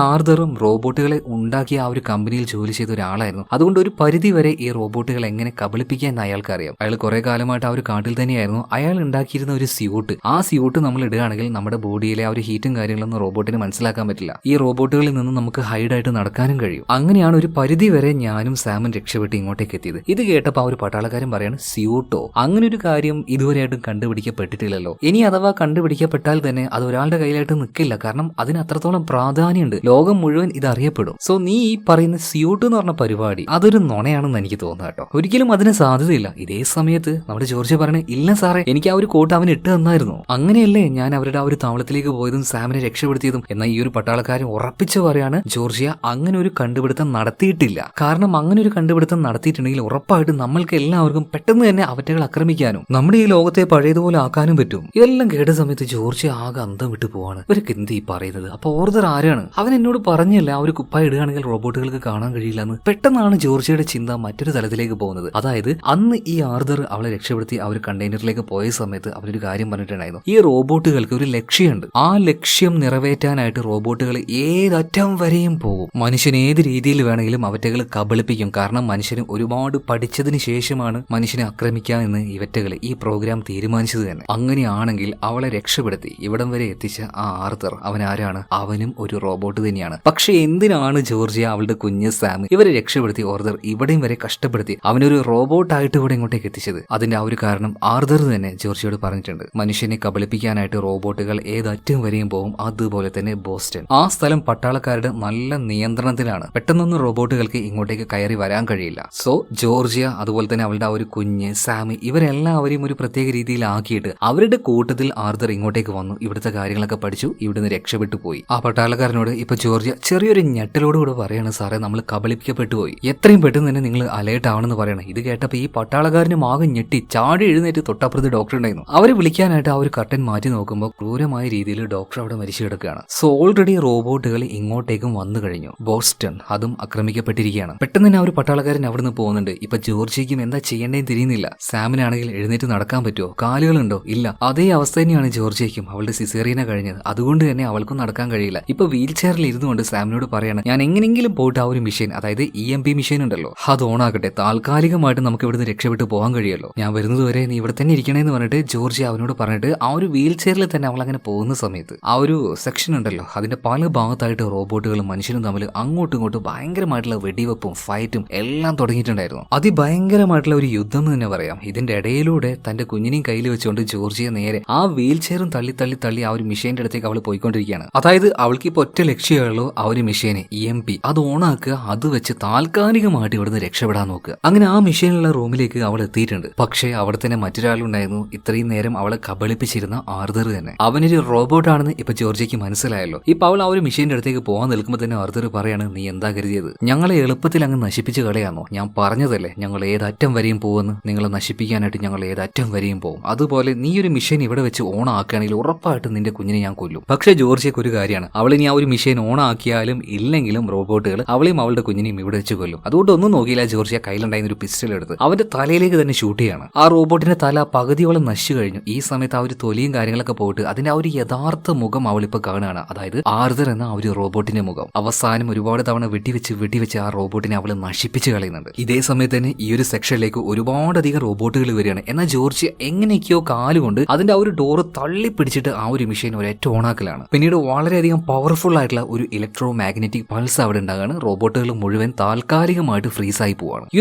ആർദറും റോബോട്ടുകളെ ഉണ്ടാക്കിയ ആ ഒരു കമ്പനിയിൽ ജോലി ചെയ്ത ഒരാളായിരുന്നു. അതുകൊണ്ട് ഒരു പരിധി വരെ ഈ റോബോട്ടുകളെ എങ്ങനെ കബളിപ്പിക്കാൻ അയാൾക്ക് അറിയാം. അയാൾ കുറെ കാലമായിട്ട് ആ ഒരു കാട്ടിൽ തന്നെയായിരുന്നു. അയാൾ ഉണ്ടാക്കിയിരുന്ന ഒരു സ്യൂട്ട്, ആ സ്യൂട്ട് നമ്മൾ ഇടുകയാണെങ്കിൽ നമ്മുടെ ബോഡിയിലെ ആ ഒരു ഹീറ്റും കാര്യങ്ങളൊന്നും റോബോട്ടിന് മനസ്സിലാക്കാൻ പറ്റില്ല. ഈ റോബോട്ടുകളിൽ നിന്ന് നമുക്ക് ഹൈഡായിട്ട് നടക്കാനും കഴിയും. അങ്ങനെയാണ് ഒരു പരിധി വരെ ഞാനും സാമും രക്ഷപ്പെട്ട് ഇങ്ങോട്ടേക്ക് എത്തിയത്. ഇത് കേട്ടപ്പോൾ ആ ഒരു പട്ടാളക്കാരൻ പറയാണ്, സ്യൂട്ടോ, അങ്ങനെ ഒരു കാര്യം ഇതുവരെയായിട്ടും കണ്ടുപിടിക്കപ്പെട്ടിട്ടില്ലല്ലോ. ഇനി അഥവാ കണ്ടുപിടിക്കപ്പെട്ടാൽ തന്നെ അത് ഒരാളുടെ കയ്യിലായിട്ട് നിൽക്കില്ല. കാരണം അതിന് അത്രത്തോളം പ്രാധാന്യമുണ്ട്, ലോകം മുഴുവൻ ഇത് അറിയപ്പെടും. സോ നീ ഈ പറയുന്ന സ്യൂട്ട് എന്ന് പറഞ്ഞ പരിപാടി അതൊരു നുണയാണെന്ന് എനിക്ക് തോന്നുന്നു കേട്ടോ. ഒരിക്കലും അതിന് സാധ്യതയില്ല. ഇതേ സമയത്ത് നമ്മുടെ ജോർജ് പറഞ്ഞ ഇല്ല സാറേ, എനിക്ക് ആ ഒരു കോട്ട് അവൻ ഇട്ട് തന്നായിരുന്നു. അങ്ങനെയല്ലേ ഞാൻ അവരുടെ ആ ഒരു താവളത്തിലേക്ക് പോയതും സാമിനെ രക്ഷപ്പെടുത്തിയതും. എന്നാൽ ഈ ഒരു പട്ടാളക്കാരൻ ഉറപ്പിച്ചു പറയാണ്, ജോർജിയ അങ്ങനെ ഒരു കണ്ടുപിടുത്തം നടത്തിയിട്ടില്ല. കാരണം അങ്ങനെ ഒരു കണ്ടുപിടുത്തം നടത്തിയിട്ടുണ്ടെങ്കിൽ ഉറപ്പായിട്ടും നമ്മൾക്ക് എല്ലാവർക്കും പെട്ടെന്ന് തന്നെ അവറ്റകൾ ആക്രമിക്കാനും നമ്മുടെ ഈ ലോകത്തെ പഴയതുപോലെ ആക്കാനും പറ്റും. ഇതെല്ലാം കേട്ട സമയത്ത് ജോർജിയ ആകെ അന്തം വിട്ടു പോവാണ്. ഇവർക്ക് എന്ത് ഈ പറയുന്നത്? അപ്പൊ ഓർഡർ ആരാണ്? അവൻ എന്നോട് പറഞ്ഞല്ല ആ ഒരു കുപ്പായ ഇടുകയാണെങ്കിൽ റോബോട്ടുകൾക്ക് കാണാൻ കഴിയില്ല എന്ന്. പെട്ടെന്നാണ് ജോർജിയയുടെ ചിന്ത മറ്റൊരു തലത്തിലേക്ക് പോകുന്നത്. അതായത് അന്ന് ഈ ആർദർ അവളെ രക്ഷപ്പെടുത്തി ആ ഒരു കണ്ടെയ്നറിലേക്ക് പോയ സമയത്ത് അവരൊരു കാര്യം പറഞ്ഞിട്ടുണ്ടായിരുന്നു, ഈ റോബോട്ടുകൾക്ക് ഒരു ലക്ഷ്യമുണ്ട്. ആ ലക്ഷ്യം നിറവേറ്റാനായിട്ട് റോബോട്ടുകൾ ഏതറ്റം വരെയും പോകും. മനുഷ്യൻ ഏത് രീതിയിൽ വേണമെങ്കിലും അവറ്റകൾ കബളിപ്പിക്കും. കാരണം മനുഷ്യന് ഒരുപാട് പഠിച്ചതിന് ശേഷമാണ് മനുഷ്യനെ ആക്രമിക്കുക എന്ന് ഇവറ്റകൾ ഈ പ്രോഗ്രാം തീരുമാനിച്ചത് തന്നെ. അങ്ങനെയാണെങ്കിൽ അവളെ രക്ഷപ്പെടുത്തി ഇവിടം വരെ എത്തിച്ച ആ ആർദർ അവൻ ആരാണ്? അവനും ഒരു റോബോട്ട് തന്നെയാണ്. പക്ഷെ എന്തിനാണ് ജോർജിയ അവളുടെ കുഞ്ഞ് സാം ഇവരെ രക്ഷപ്പെടുത്തി ആർദർ ഇവിടെയും വരെ കഷ്ടപ്പെടുത്തി അവനൊരു റോബോട്ടായിട്ട് ഇവിടെ ഇങ്ങോട്ടേക്ക് എത്തിച്ചത്? അതിന്റെ ആ ഒരു കാരണം ആർദർ തന്നെ ജോർജിയോട് പറഞ്ഞിട്ടുണ്ട്. മനുഷ്യനെ കബളിപ്പിക്കാനായിട്ട് റോബോട്ടുകൾ ഏതറ്റം വരെയും പോകും. അതുപോലെ തന്നെ ബോസ്റ്റൺ, ആ സ്ഥലം പട്ടാളക്കാരുടെ നല്ല നിയന്ത്രണത്തിലാണ്. പെട്ടെന്നൊന്നും റോബോട്ടുകൾക്ക് ഇങ്ങോട്ടേക്ക് കയറി വരാൻ കഴിയില്ല. സോ ജോർജിയ അതുപോലെ തന്നെ അവളുടെ ആ ഒരു കുഞ്ഞ് സാം ഇവരെല്ലാവരെയും ഒരു പ്രത്യേക രീതിയിലാക്കിയിട്ട് അവരുടെ കൂട്ടത്തിൽ ആർദർ ഇങ്ങോട്ടേക്ക് വന്നു. ഇവിടുത്തെ കാര്യങ്ങളൊക്കെ പഠിച്ചു, ഇവിടുന്ന് രക്ഷപ്പെട്ടു പോയി. ആ പട്ടാളക്കാരനോട് ഇപ്പൊ ജോർജിയ ചെറിയൊരു ഞെട്ടലോടുകൂടെ പറയാണ്, സാറേ നമ്മൾ കബളിപ്പിക്കപ്പെട്ടു പോയി, എത്രയും പെട്ടെന്ന് തന്നെ നിങ്ങൾ അലേർട്ട് ആവണമെന്ന് പറയണം. ഇത് കേട്ടപ്പോൾ ഈ പട്ടാളക്കാരന് ആകെ ഞെട്ടി ചാടി എഴുന്നേറ്റ് തൊട്ടപ്പുറത്ത് ഡോക്ടർ ഉണ്ടായിരുന്നു. അവരെ വിളിക്കാനായിട്ട് ആ ഒരു കർട്ടൻ മാറ്റി നോക്കുമ്പോൾ ക്രൂരമായ രീതിയിൽ ഡോക്ടർ അവിടെ മരിച്ചു കിടക്കുകയാണ്. സോ ഓൾറെഡി റോബോട്ടുകൾ ഇങ്ങോട്ടേക്കും വന്നു കഴിഞ്ഞു. ബോസ്റ്റൺ അതും ആക്രമിക്കപ്പെട്ടിരിക്കുകയാണ്. പെട്ടെന്ന് തന്നെ ആ ഒരു പട്ടാളക്കാരൻ അവിടുന്ന് പോകുന്നുണ്ട്. ഇപ്പൊ ജോർജിയക്കും എന്താ ചെയ്യേണ്ടതെന്ന് തിരിയുന്നില്ല. സാമിനാണെങ്കിൽ എഴുന്നേറ്റ് നടക്കാൻ പറ്റുമോ? കാലുകളുണ്ടോ? ഇല്ല. അതേ അവസ്ഥ തന്നെയാണ് ജോർജിയക്കും. അവളുടെ സിസേറിയനെ കഴിഞ്ഞത്, അതുകൊണ്ട് തന്നെ അവൾക്കും നടക്കാൻ കഴിയില്ല. ഇപ്പൊ വീൽ ചെയറിൽ ഇരുന്നുകൊണ്ട് സാമിനോട് പറയാണ്, ഞാൻ എങ്ങനെയെങ്കിലും പോയിട്ട് ആ ഒരു മിഷൻ, അതായത് EMP മിഷൻ ഉണ്ടല്ലോ, അത് ഓണാക്കട്ടെ, താൽക്കാലികമായിട്ട് നമുക്ക് ഇവിടുന്ന് രക്ഷപ്പെട്ട് പോകാൻ കഴിയുമല്ലോ. ഞാൻ വരുന്നതുവരെ നീ ഇവിടെ തന്നെ ഇരിക്കണേന്ന് പറഞ്ഞിട്ട് ജോർജിയ അവനോട് പറഞ്ഞിട്ട് ആ ഒരു വീൽ ചെയറിൽ തന്നെ അവൾ അങ്ങനെ പോകുന്ന സമയത്ത് ആ ഒരു സെക്ഷൻ ഉണ്ടല്ലോ, അതിന്റെ പല ഭാഗത്തായിട്ട് റോബോട്ടുകളും മനുഷ്യരും തമ്മിൽ അങ്ങോട്ടും ഇങ്ങോട്ടും ഭയങ്കരമായിട്ടുള്ള വെടിവെപ്പും ഫൈറ്റും എല്ലാം തുടങ്ങിയിട്ടുണ്ടായിരുന്നു. അതിഭയങ്കരമായിട്ടുള്ള ഒരു യുദ്ധം എന്ന് തന്നെ പറയാം. ഇതിന്റെ ഇടയിലൂടെ തന്റെ കുഞ്ഞിനെയും കയ്യിൽ വെച്ചുകൊണ്ട് ജോർജിയ നേരെ ആ വീൽ ചെയറും തള്ളി തള്ളി തള്ളി ആ ഒരു മെഷീന്റെ അടുത്തേക്ക് അവൾ പോയിക്കൊണ്ടിരിക്കുകയാണ്. അതായത് അവൾക്ക് ഇപ്പോൾ ഒറ്റ ലക്ഷ്യമുള്ളൂ, ആ ഒരു മെഷീനെ EMP അത് ഓണാക്കുക, അത് വെച്ച് താൽക്കാലികമായിട്ട് ഇവിടുന്ന് രക്ഷപ്പെടാൻ നോക്കുക. അങ്ങനെ ആ മെഷീനുള്ള റൂമിലേക്ക് അവൾ എത്തിയിട്ടുണ്ട്. പക്ഷേ അവിടെ തന്നെ മറ്റൊരാളുണ്ടായിരുന്നു, ഇത്രയും നേരം അവളെ കബളിപ്പിച്ചിരുന്ന ആർദർ തന്നെ. അവനൊരു റോബോട്ടാണെന്ന് ഇപ്പൊ ജോർജിയക്ക് മനസ്സിലായല്ലോ. ഇപ്പൊ അവൾ ആ ഒരു മെഷീന്റെ അടുത്തേക്ക് പോകാൻ നിൽക്കുമ്പോൾ തന്നെ ആർദർ പറയാണ്, നീ എന്താ കരുതിയത്, ഞങ്ങളെ എളുപ്പത്തിൽ അങ്ങ് നശിപ്പിച്ച് കളയാന്നോ? ഞാൻ പറഞ്ഞതല്ലേ ഞങ്ങൾ ഏതറ്റം വരെയും പോകുമെന്ന്. നിങ്ങളെ നശിപ്പിക്കാനായിട്ട് ഞങ്ങൾ ഏതറ്റം വരെയും പോകും. അതുപോലെ നീ ഒരു മെഷീൻ ഇവിടെ വെച്ച് ഓൺ ആക്കുകയാണെങ്കിൽ ഉറപ്പായിട്ടും നിന്റെ കുഞ്ഞിനെ ഞാൻ കൊല്ലും. പക്ഷേ ജോർജിയക്ക് ഒരു കാര്യമാണ്, അവളിനി ആ ഒരു മെഷീൻ ഓൺ ആക്കിയാലും ഇല്ലെങ്കിലും റോബോട്ടുകൾ അവളെയും അവളുടെ കുഞ്ഞിനെയും ഇവിടെ വെച്ച് കൊല്ലും. അതുകൊണ്ട് ഒന്നും നോക്കിയില്ല, ജോർജിയ കയ്യിലുണ്ടായിരുന്ന ഒരു പിസ്റ്റൾ എടുത്ത് അവന്റെ തലയിലേക്ക് തന്നെ ഷൂട്ട് ചെയ്യാണ്. ആ റോബോട്ടിന്റെ തല പകുതിയോളം നശിച്ചു കഴിഞ്ഞു. ഈ സമയത്ത് ആ ഒരു തൊലിയും കാര്യങ്ങളൊക്കെ പോയിട്ട് അതിന്റെ ആ ഒരു യഥാർത്ഥ മുഖം അവളിപ്പോ കാണുകയാണ്. അതായത് ആർദർ എന്ന ആ ഒരു റോബോട്ടിന്റെ മുഖം. അവസാനം ഒരുപാട് തവണ വെടിവെച്ച് ആ റോബോട്ടിനെ അവള് നശിപ്പിച്ച് കളയുന്നുണ്ട്. ഇതേ സമയത്ത് തന്നെ ഈ ഒരു സെക്ഷനിലേക്ക് ഒരുപാടധികം റോബോട്ടുകൾ വരികയാണ്. എന്നാൽ ജോർജിയ എങ്ങനെയൊക്കെയോ കാലുകൊണ്ട് അതിന്റെ ആ ഒരു ഡോറ് തള്ളി പിടിച്ചിട്ട് ആ ഒരു മെഷീൻ ഒരൊറ്റ ഓണാക്കലാണ്. പിന്നീട് വളരെയധികം പവർഫുൾ ആയിട്ടുള്ള ഒരു ഇലക്ട്രോ മാഗ്നറ്റിക് പൾസ് അവിടെ ഉണ്ടാകാണ്. റോബോട്ടുകൾ മുഴുവൻ താൽക്കാലികമായിട്ട് ഫ്രീസായി പോവാണ്. ഈ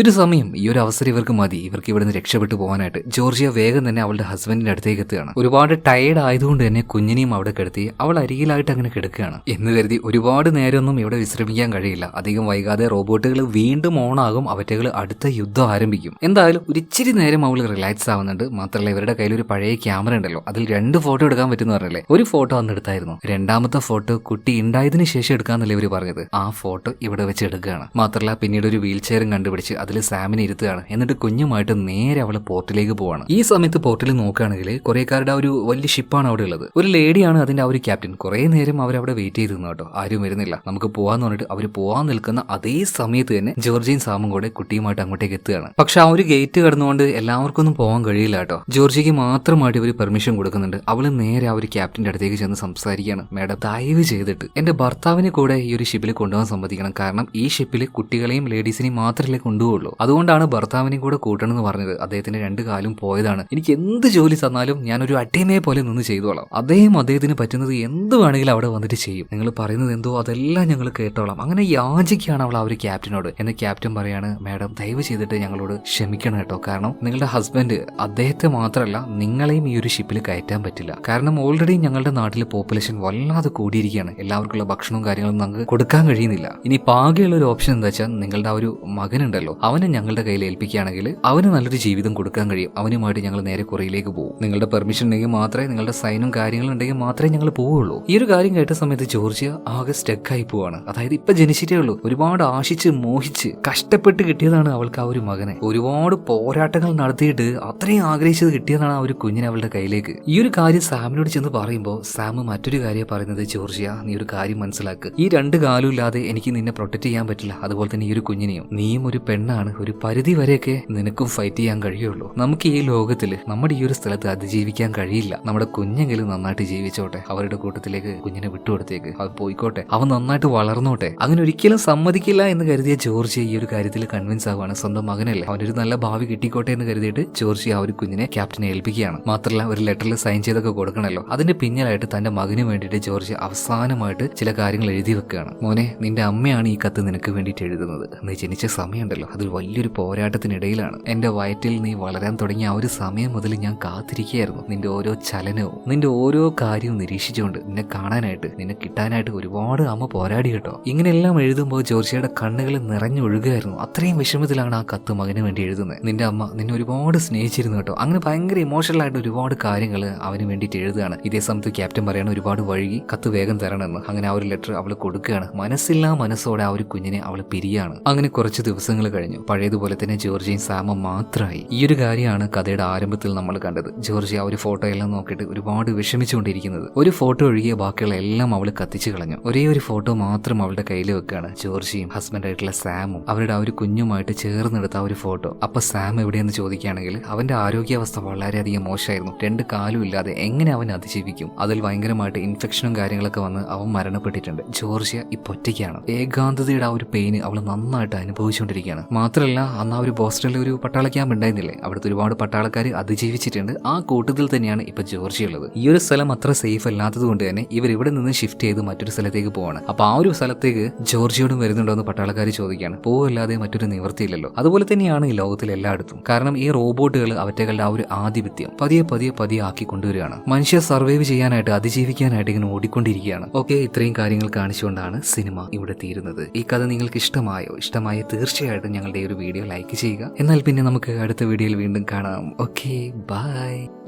ഒരു സമയം, ഈ ഒരു അവസരം ഇവർക്ക് മതി, ഇവർക്ക് ഇവിടുന്ന് രക്ഷപ്പെട്ടു പോകാനായിട്ട് ജോർജിയ വേഗം തന്നെ അവളുടെ ഹസ്ബൻഡിന്റെ അടുത്തേക്ക് എത്തുകയാണ്. ഒരുപാട് ടയേർഡ് ആയതുകൊണ്ട് തന്നെ കുഞ്ഞിനെയും അവിടെ കിടത്തി അവൾ അരികിലായിട്ട് അങ്ങനെ കിടക്കുകയാണ്. എന്ന് കരുതി ഒരുപാട് നേരമൊന്നും ഇവിടെ വിശ്രമിക്കാൻ കഴിയില്ല. അധികം വൈകാതെ റോബോട്ടുകൾ വീണ്ടും ഓണാകും, അവറ്റകൾ അടുത്ത യുദ്ധം ആരംഭിക്കും. എന്തായാലും ഒരു ഇച്ചിരി നേരം അവൾ റിലാക്സ് ആവുന്നുണ്ട്. മാത്രമല്ല ഇവരുടെ കയ്യിൽ ഒരു പഴയ ക്യാമറ ഉണ്ടല്ലോ, അതിൽ 2 ഫോട്ടോ എടുക്കാൻ പറ്റുന്ന പറഞ്ഞല്ലേ. ഒരു ഫോട്ടോ അന്ന് എടുത്തായിരുന്നു, രണ്ടാമത്തെ ഫോട്ടോ കുട്ടി ഉണ്ടായതിനു ശേഷം എടുക്കാന്നല്ലേ ഇവര് പറഞ്ഞത്. ആ ഫോട്ടോ ഇവിടെ വെച്ച് എടുക്കുകയാണ്. മാത്രമല്ല പിന്നീട് ഒരു വീൽ ചെയറും കണ്ടുപിടിച്ച് അതിൽ സാമിനെ ഇരുത്തുകയാണ്. എന്നിട്ട് കുഞ്ഞുമായിട്ട് നേരെ അവള് പോർട്ടിലേക്ക് പോവാണ്. ഈ സമയത്ത് പോർട്ടിൽ നോക്കുകയാണെങ്കിൽ കുറേക്കാരുടെ ആ ഒരു വലിയ ഷിപ്പാണ് അവിടെ ഉള്ളത്. ഒരു ലേഡിയാണ് അതിന്റെ ആ ഒരു ക്യാപ്റ്റൻ. കുറെ നേരം അവരവിടെ വെയിറ്റ് ചെയ്ത് നിന്നു കേട്ടോ, ആരും വരുന്നില്ല. നമുക്ക് പോവാന്ന് പറഞ്ഞിട്ട് അവർ പോവാൻ നിൽക്കുന്ന അതേ സമയത്ത് തന്നെ ജോർജിയും സാമും കൂടെ കുട്ടിയുമായിട്ട് അങ്ങോട്ടേക്ക് എത്തുകയാണ്. പക്ഷെ ആ ഒരു ഗേറ്റ് കടന്നുകൊണ്ട് എല്ലാവർക്കും ഒന്നും പോകാൻ കഴിയില്ല കേട്ടോ. ജോർജിക്ക് മാത്രമായിട്ട് ഇവർ പെർമിഷൻ കൊടുക്കുന്നുണ്ട്. അവള് നേരെ ആ ഒരു ക്യാപ്റ്റന്റെ അടുത്തേക്ക് ചെന്ന് സംസാരിക്കുകയാണ്. മേഡം ദയവ് ചെയ്തിട്ട് എന്റെ ഭർത്താവിനെ കൂടെ ഈ ഒരു ഷിപ്പിൽ കൊണ്ടുപോകാൻ സമ്മതിക്കണം. കാരണം ഈ ഷിപ്പിൽ കുട്ടികളെയും ലേഡീസിനെയും മാത്രമല്ലേ കൊണ്ടുപോകുള്ളൂ. അതുകൊണ്ടാണ് ഭർത്താവിനെയും കൂടെ കൂട്ടണം എന്ന് പറഞ്ഞത്. അദ്ദേഹത്തിന്റെ 2 കാലും പോയതാണ്. എനിക്ക് എന്ത് ജോലി തന്നാലും ഞാനൊരു അടിമയെ പോലെ നിന്ന് ചെയ്തോളാം. അദ്ദേഹത്തിന് പറ്റുന്നത് എന്ത് വേണമെങ്കിലും അവിടെ വന്നിട്ട് ചെയ്യും. നിങ്ങൾ പറയുന്നത് എന്തോ അതെല്ലാം ഞങ്ങൾ കേട്ടോളാം. അങ്ങനെ യാചിക്കുകയാണ് അവൾ ആ ഒരു ക്യാപ്റ്റനോട്. എന്ന് ക്യാപ്റ്റൻ പറയാണ്, മേഡം ദയവ് ചെയ്തിട്ട് ഞങ്ങളോട് ക്ഷമിക്കണം കേട്ടോ. കാരണം നിങ്ങളുടെ ഹസ്ബൻഡ് അദ്ദേഹത്തെ മാത്രമല്ല നിങ്ങളെയും ഈ ഒരു ഷിപ്പിൽ കയറ്റാൻ പറ്റില്ല. കാരണം ഓൾറെഡി ഞങ്ങളുടെ നാട്ടിലെ പോപ്പുലേഷൻ വല്ലാതെ കൂടിയിരിക്കുകയാണ്. എല്ലാവർക്കുള്ള ഭക്ഷണവും കാര്യങ്ങളും നമുക്ക് കൊടുക്കാൻ കഴിയുന്നില്ല. ഇനി പാകെയുള്ള ഒരു ഓപ്ഷൻ എന്താ വെച്ചാൽ നിങ്ങളുടെ ആ ഒരു മകനുണ്ടല്ലോ, അവനെ ഞങ്ങളുടെ കയ്യിൽ ഏൽപ്പിക്കുകയാണെങ്കിൽ അവന് നല്ലൊരു ജീവിതം കൊടുക്കാൻ കഴിയും. അവനുമായിട്ട് ഞങ്ങൾ നേരെ കൊറിയയിലേക്ക് പോകും. നിങ്ങളുടെ പെർമിഷൻ ഉണ്ടെങ്കിൽ മാത്രമേ, നിങ്ങളുടെ സൈനും കാര്യങ്ങളും ഉണ്ടെങ്കിൽ മാത്രമേ ഞങ്ങൾ പോവുള്ളൂ. ഈ ഒരു കാര്യം കേട്ട സമയത്ത് ജോർജിയ ആകെ സ്റ്റക്കായി പോവാണ്. അതായത് ഇപ്പൊ ജനിച്ചിട്ടേ ഉള്ളൂ. ഒരുപാട് ആശിച്ച് മോഹിച്ച് കഷ്ടപ്പെട്ട് കിട്ടിയതാണ് അവൾക്ക് ആ ഒരു മകനെ. ഒരുപാട് പോരാട്ടങ്ങൾ നടത്തിയിട്ട് അത്രയും ആഗ്രഹിച്ചത് കിട്ടിയതാണ് ആ ഒരു കുഞ്ഞിനെ അവളുടെ കയ്യിലേക്ക്. ഈ ഒരു കാര്യം സാമിനോട് ചെന്ന് പറയുമ്പോൾ സാം മറ്റൊരു കാര്യം പറയുന്നത്, ജോർജിയ നീ ഒരു കാര്യം മനസ്സിലാക്ക്, ഈ 2 കാലും ഇല്ലാതെ എനിക്ക് നിന്നെ പ്രൊട്ടക്ട് ചെയ്യാൻ പറ്റില്ല. അതുപോലെ തന്നെ ഈ ഒരു കുഞ്ഞിനെയും. നീയും ഒരു പെണ്ണാണ്, ഒരു പരിധി വരെയൊക്കെ നിനക്കും ഫൈറ്റ് ചെയ്യാൻ കഴിയുള്ളൂ. നമുക്ക് ഈ ലോകത്തില് നമ്മുടെ ഈ ഒരു സ്ഥലത്ത് അതിജീവിക്കാൻ കഴിയില്ല. നമ്മുടെ കുഞ്ഞെങ്കിലും നന്നായിട്ട് ജീവിച്ചോട്ടെ, അവരുടെ കൂട്ടത്തിലേക്ക് കുഞ്ഞിനെ വിട്ടുകൊടുത്തേക്ക്, അത് പോയിക്കോട്ടെ, അവൻ നന്നായിട്ട് വളർന്നോട്ടെ. അങ്ങനെ ഒരിക്കലും സമ്മതിക്കില്ല എന്ന് കരുതിയ ജോർജിയ ഈ ഒരു കാര്യത്തിൽ കൺവിൻസ് ആവുകയാണ്. സ്വന്തം മകനല്ലേ, അവനൊരു നല്ല ഭാവി കിട്ടിക്കോട്ടെ എന്ന് കരുതിയിട്ട് ജോർജിയ ആ ഒരു കുഞ്ഞിനെ ക്യാപ്റ്റനെ ഏൽപ്പിക്കുകയാണ്. മാത്രമല്ല ഒരു ലെറ്ററിൽ സൈൻ ചെയ്തൊക്കെ കൊടുക്കണല്ലോ. അതിന്റെ പിന്നിലായിട്ട് തന്റെ മകന് വേണ്ടിയിട്ട് ജോർജിയ അവസാനമായിട്ട് ചില കാര്യങ്ങൾ എഴുതി വെക്കുകയാണ്. മോനെ, നിന്റെ അമ്മയാണ് ഈ കത്ത് നിനക്ക് വേണ്ടിയിട്ട് എഴുതുന്നത്. നീ ജനിച്ച സമയമുണ്ടല്ലോ, അതിൽ വലിയൊരു പോരാട്ടത്തിനിടയിലാണ്. എന്റെ വയറ്റിൽ നീ വളരാൻ തുടങ്ങിയ ആ ഒരു സമയം മുതൽ ഞാൻ കാത്തിരിക്കുകയായിരുന്നു. നിന്റെ ഓരോ ചലനവും നിന്റെ ഓരോ കാര്യവും നിരീക്ഷിച്ചുകൊണ്ട് നിന്നെ കാണാനായിട്ട്, നിന്നെ കിട്ടാനായിട്ട് ഒരുപാട് അമ്മ പോരാടി കേട്ടോ. ഇങ്ങനെയെല്ലാം എഴുതുമ്പോൾ ജോർജിയയുടെ കണ്ണുകൾ നിറഞ്ഞൊഴുകുകയായിരുന്നു. അത്രയും വിഷമത്തിലാണ് ആ കത്ത് മകന് വേണ്ടി എഴുതുന്നത്. നിന്റെ അമ്മ നിന്നെ ഒരുപാട് സ്നേഹിച്ചിരുന്നു കേട്ടോ. അങ്ങനെ ഭയങ്കര ഇമോഷണൽ ആയിട്ട് ഒരുപാട് കാര്യങ്ങൾ അവന് വേണ്ടിയിട്ട് എഴുതുകയാണ്. ഇതേ സമയത്ത് ക്യാപ്റ്റൻ പറയാണ് ഒരുപാട് വഴുകി, കത്ത് വേഗം തരണമെന്ന്. അങ്ങനെ ആ ഒരു ലെറ്റർ അവൾ കൊടുക്കുകയാണ്. മനസ്സില്ലാ മനസ്സോടെ ആ ഒരു കുഞ്ഞിനെ അവൾ പിരിയാണ്. അങ്ങനെ കുറച്ച് ദിവസങ്ങൾ കഴിഞ്ഞു. പഴയതുപോലെ തന്നെ ജോർജിയും സാമും മാത്രമായി. ഈ ഒരു കാര്യമാണ് കഥയുടെ ആരംഭത്തിൽ നമ്മൾ കണ്ടത്. ജോർജിയ ആ ഒരു ഫോട്ടോ എല്ലാം നോക്കിയിട്ട് ഒരുപാട് വിഷമിച്ചുകൊണ്ടിരിക്കുന്നത്. ഒരു ഫോട്ടോ ഒഴികെ ബാക്കിയുള്ള എല്ലാം അവൾ കത്തിച്ചു കളഞ്ഞു. ഒരേ ഒരു ഫോട്ടോ മാത്രം അവളുടെ കയ്യിൽ വെക്കുകയാണ്. ജോർജിയും ഹസ്ബൻഡായിട്ടുള്ള സാമും അവരുടെ ആ ഒരു കുഞ്ഞുമായിട്ട് ചേർന്നെടുത്ത ആ ഒരു ഫോട്ടോ. അപ്പൊ സാം എവിടെയെന്ന് ചോദിക്കുകയാണെങ്കിൽ അവന്റെ ആരോഗ്യാവസ്ഥ വളരെയധികം മോശമായിരുന്നു. 2 കാലും ഇല്ലാതെ എങ്ങനെ അവൻ അതിജീവിക്കും? അതിൽ ഭയങ്കരമായിട്ട് ഇൻഫെക്ഷനും കാര്യങ്ങളൊക്കെ വന്ന് അവൻ മരണപ്പെട്ടിട്ടുണ്ട്. ജോർജിയ ഇപ്പൊ ഒറ്റയ്ക്കാണ്. ഏകാന്തതയുടെ ആ ഒരു പെയിന് അവൾ നന്നായിട്ട് അനുഭവിച്ചുകൊണ്ടിരിക്കുകയാണ്. മാത്രമല്ല അന്ന് ആ ഒരു ബോസ്റ്റണിൽ ഒരു പട്ടാള ക്യാമ്പ് ഉണ്ടായിരുന്നില്ലേ, അവിടുത്തെ ഒരുപാട് പട്ടാള പട്ടാളക്കാർ അതിജീവിച്ചിട്ടുണ്ട്. ആ കൂട്ടത്തിൽ തന്നെയാണ് ഇപ്പൊ ജോർജിയ ഉള്ളത്. ഈ ഒരു സ്ഥലം അത്ര സേഫ് അല്ലാത്തത് കൊണ്ട് തന്നെ ഇവർ ഇവിടെ നിന്ന് ഷിഫ്റ്റ് ചെയ്ത് മറ്റൊരു സ്ഥലത്തേക്ക് പോവാണ്. അപ്പൊ ആ ഒരു സ്ഥലത്തേക്ക് ജോർജിയോടും വരുന്നുണ്ടോ എന്ന് പട്ടാളക്കാർ ചോദിക്കുകയാണ്. പോവല്ലാതെ മറ്റൊരു നിവൃത്തിയില്ലല്ലോ. അതുപോലെ തന്നെയാണ് ഈ ലോകത്തിൽ എല്ലായിടത്തും. കാരണം ഈ റോബോട്ടുകൾ അവറ്റകളുടെ ആ ഒരു ആധിപത്യം പതിയെ പതിയെ പതിയെ ആക്കി കൊണ്ടുവരികയാണ്. മനുഷ്യ സർവൈവ് ചെയ്യാനായിട്ട് അതിജീവിക്കാനായിട്ട് ഇങ്ങനെ ഓടിക്കൊണ്ടിരിക്കുകയാണ്. ഓക്കെ, ഇത്രയും കാര്യങ്ങൾ കാണിച്ചുകൊണ്ടാണ് സിനിമ ഇവിടെ തീരുന്നത്. ഈ കഥ നിങ്ങൾക്ക് ഇഷ്ടമായ തീർച്ചയായിട്ടും ഞങ്ങളുടെ ഈ ഒരു വീഡിയോ ലൈക്ക് ചെയ്യുക. എന്നാൽ പിന്നെ നമുക്ക് അടുത്ത വീഡിയോയിൽ വീണ്ടും കാണാം. Okay, by.